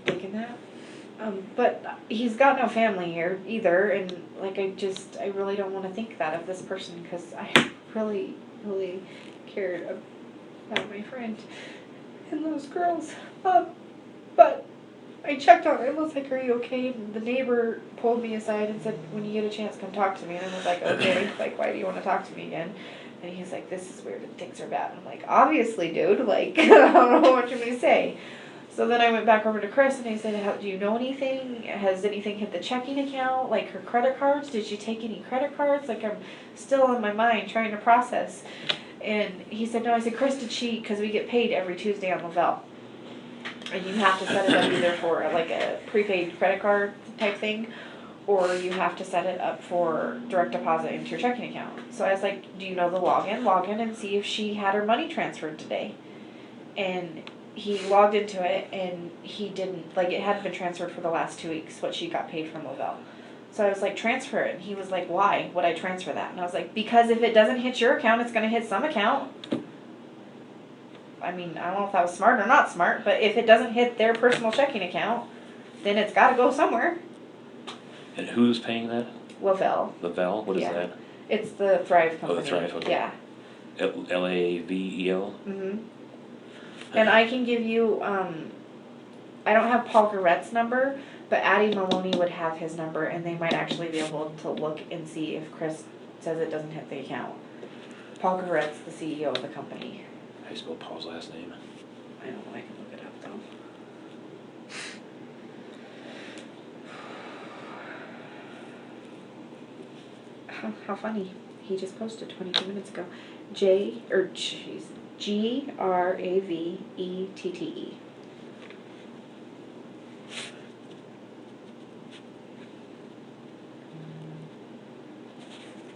thinking that. But he's got no family here either, and like I really don't want to think that of this person because I really, really cared about my friend and those girls. But I checked on him. I was like, "Are you okay?" And the neighbor pulled me aside and said, "When you get a chance, come talk to me." And I was like, "Okay." Like, why do you want to talk to me again? And he's like, "This is weird and things are bad." And I'm like, "Obviously, dude. Like, I don't know what you're gonna say." So then I went back over to Chris and I said, "Do you know anything? Has anything hit the checking account? Like her credit cards? Did she take any credit cards?" Like, I'm still in my mind trying to process. And he said, "No." I said, "Chris, did she?" Because we get paid every Tuesday on Lavelle. And you have to set it up either for like a prepaid credit card type thing, or you have to set it up for direct deposit into your checking account. So I was like, "Do you know the login? Log in and see if she had her money transferred today." And he logged into it and he didn't, like, it hadn't been transferred for the last 2 weeks, what she got paid from Lavelle. So I was like, "Transfer it." And he was like, "Why would I transfer that?" And I was like, "Because if it doesn't hit your account, it's going to hit some account." I mean, I don't know if that was smart or not smart, but if it doesn't hit their personal checking account, then it's got to go somewhere. And who's paying that? Lavelle. Lavelle? What is Yeah. that? It's the Thrive company. Oh, the Thrive, okay. Yeah. Lavel? Mhm. And I can give you, I don't have Paul Garrett's number, but Addie Maloney would have his number, and they might actually be able to look and see if Chris says it doesn't hit the account. Paul Garrett's the CEO of the company. How do you spell Paul's last name? I don't know, I can look it up though. How funny. He just posted 22 minutes ago. Gravette.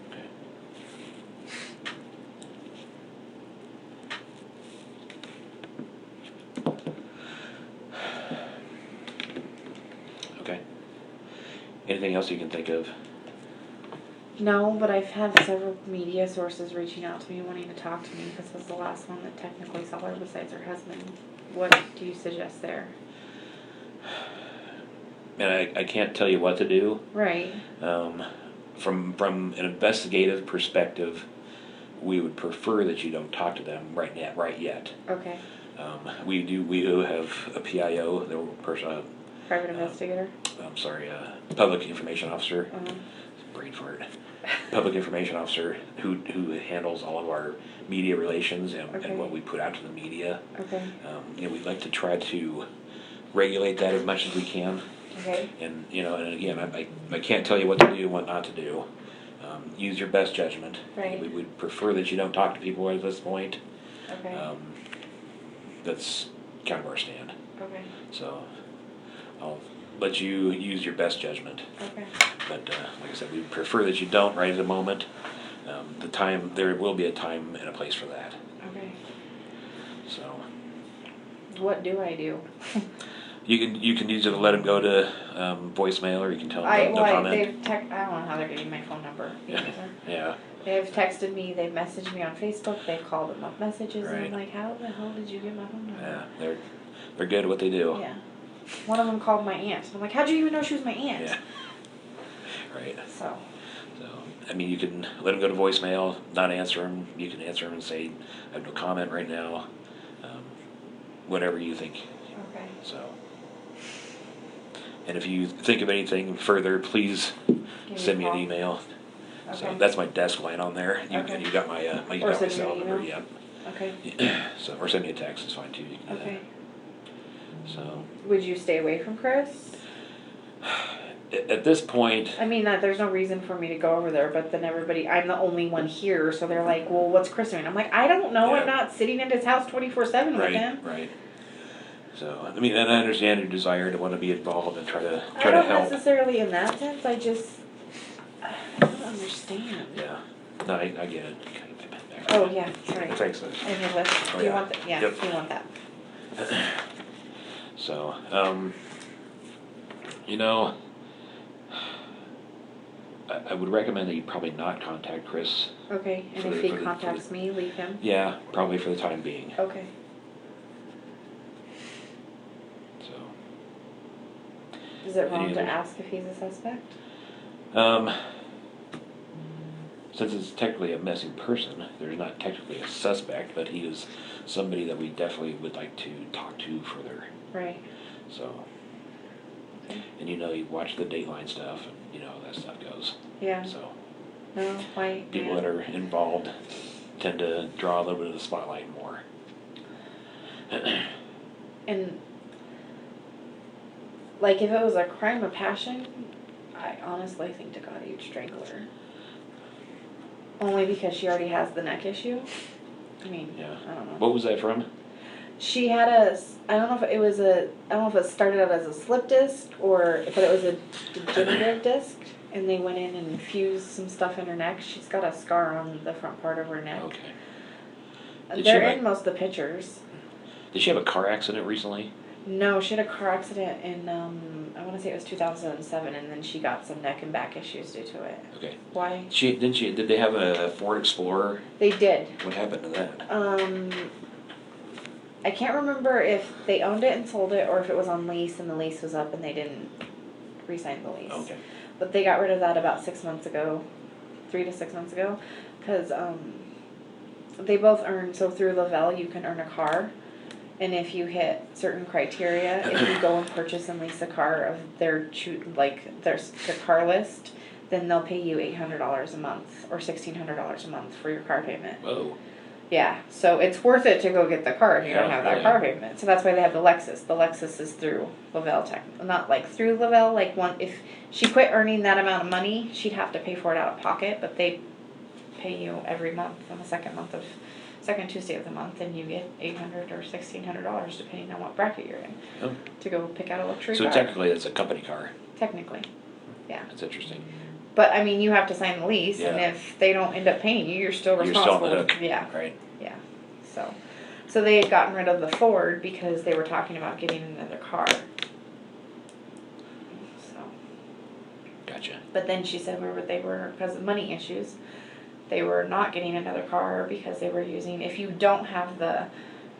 Okay. Okay. Anything else you can think of? No, but I've had several media sources reaching out to me wanting to talk to me because it was the last one that technically saw her besides her husband what do you suggest there? And I can't tell you what to do. Right. From an investigative perspective, we would prefer that you don't talk to them right yet. Okay. We do have a PIO, the person, Private investigator. I'm sorry, public information officer. Uh-huh. Brain fart. Public information officer who handles all of our media relations Okay. and what we put out to the media. Okay. We'd like to try to regulate that as much as we can. Okay. And and again, I can't tell you what to do and what not to do. Use your best judgment. Right. We would prefer that you don't talk to people at this point. Okay. That's kind of our stand. Okay. So I'll let you use your best judgment. Okay. But like I said, we prefer that you don't right at the moment. There will be a time and a place for that. Okay. So What do I do? you can either let them go to voicemail, or you can tell them no comment. I don't know how they're getting my phone number. Yeah. They've texted me, they've messaged me on Facebook, they've called them up messages, and I'm Right. like, how the hell did you get my phone number? Yeah, they're good at what they do. Yeah. One of them called my aunt. I'm like, how'd you even know she was my aunt? Yeah. Right. So. I mean, you can let them go to voicemail, not answer them. You can answer them and say, I have no comment right now. Whatever you think. Okay. So. And if you think of anything further, please send me an email. Okay. So that's my desk line on there. You got my Or you got my send me cell an number. email? Yeah. Okay. So or send me a text. It's fine too. You can do Okay. that. So. Would you stay away from Chris? At this point. I mean, there's no reason for me to go over there, but then I'm the only one here, so they're like, well, what's Chris doing? I'm like, I don't know. Yeah. I'm not sitting at his house 24/7 with him. Right. So I mean, and I understand your desire to want to be involved and try to I don't help. necessarily in that sense. I don't understand. Yeah. No, I get it. Oh yeah, sorry. Thanks. And your list. Oh, Do you yeah. want that? Yeah, Yep. you want that. So, I would recommend that you probably not contact Chris. Okay, and if he contacts me, leave him? Yeah, probably for the time being. Okay. So. Is it wrong Any to other- ask if he's a suspect? Since it's technically a missing person, there's not technically a suspect, but he is somebody that we definitely would like to talk to further. Right. So. Okay. And you watch the Dateline stuff, and how that stuff goes. Yeah. So. No, why? People that are involved tend to draw a little bit of the spotlight more. And, like, if it was a crime of passion, I honestly think to God he'd strangle her. Only because she already has the neck issue. I mean, Yeah. I don't know. What was that from? She had I don't know if it started out as a slip disc but it was a degenerative disc, and they went in and fused some stuff in her neck. She's got a scar on the front part of her neck. Okay. They're in most of the pictures. Did she have a car accident recently? No, she had a car accident in, I want to say it was 2007, and then she got some neck and back issues due to it. Okay. Why? Did they have a Ford Explorer? They did. What happened to that? I can't remember if they owned it and sold it, or if it was on lease and the lease was up and they didn't re-sign the lease. Okay. But they got rid of that about 6 months ago, 3 to 6 months ago, because they both earn, so through Lavelle you can earn a car, and if you hit certain criteria, if you go and purchase and lease a car of their car list, then they'll pay you $800 a month or $1,600 a month for your car payment. Whoa. Yeah, so it's worth it to go get the car if you don't Yeah, have that yeah. car payment. So that's why they have the Lexus. The Lexus is through Lavelle not like through Lavelle, if she quit earning that amount of money, she'd have to pay for it out of pocket, but they pay you every month on the second Tuesday of the month, and you get $800 or $1,600 depending on what bracket you're in Oh. to go pick out a luxury So car. technically it's a company car. Technically, yeah. That's interesting. But I mean, you have to sign the lease, and Yeah. if they don't end up paying you, you're still You're responsible. still on the hook. Yeah. Right. Yeah, so they had gotten rid of the Ford because they were talking about getting another car. So, Gotcha. but then she said because of money issues, they were not getting another car because they were using, if you don't have the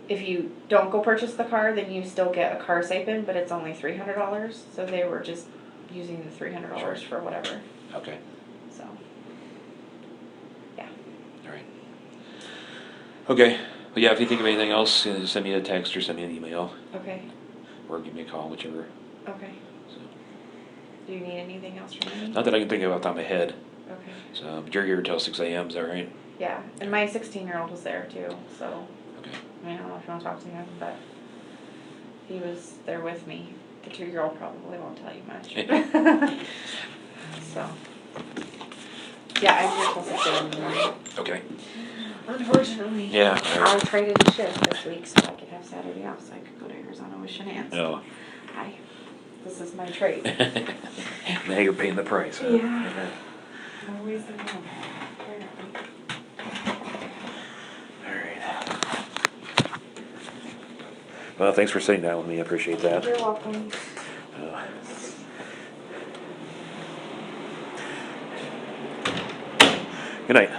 if you don't go purchase the car, then you still get a car stipend, but it's only $300. So they were just using the $300 Sure. for whatever. Okay, So, yeah. all right. Okay, well, yeah, if you think of anything else, send me a text or send me an email, Okay. or give me a call, whichever. Okay. So, Do you need anything else from me? not that I can think of off the top of my head. Okay. So, but you're here till 6 a.m., is that right? Yeah, and my 16-year-old was there too, so Okay. I mean, I don't know if you want to talk to him, but he was there with me. The 2-year-old probably won't tell you much. So, yeah, I'm here till 6 a.m. in the morning. Okay. Unfortunately. Yeah. I traded a shift this week so I could have Saturday off so I could go to Arizona with Shanann. No. Hi. This is my trade. Now you're paying the price, huh? Yeah. Always the one. All right. Well, thanks for sitting down with me. I appreciate that. You're welcome. Good night.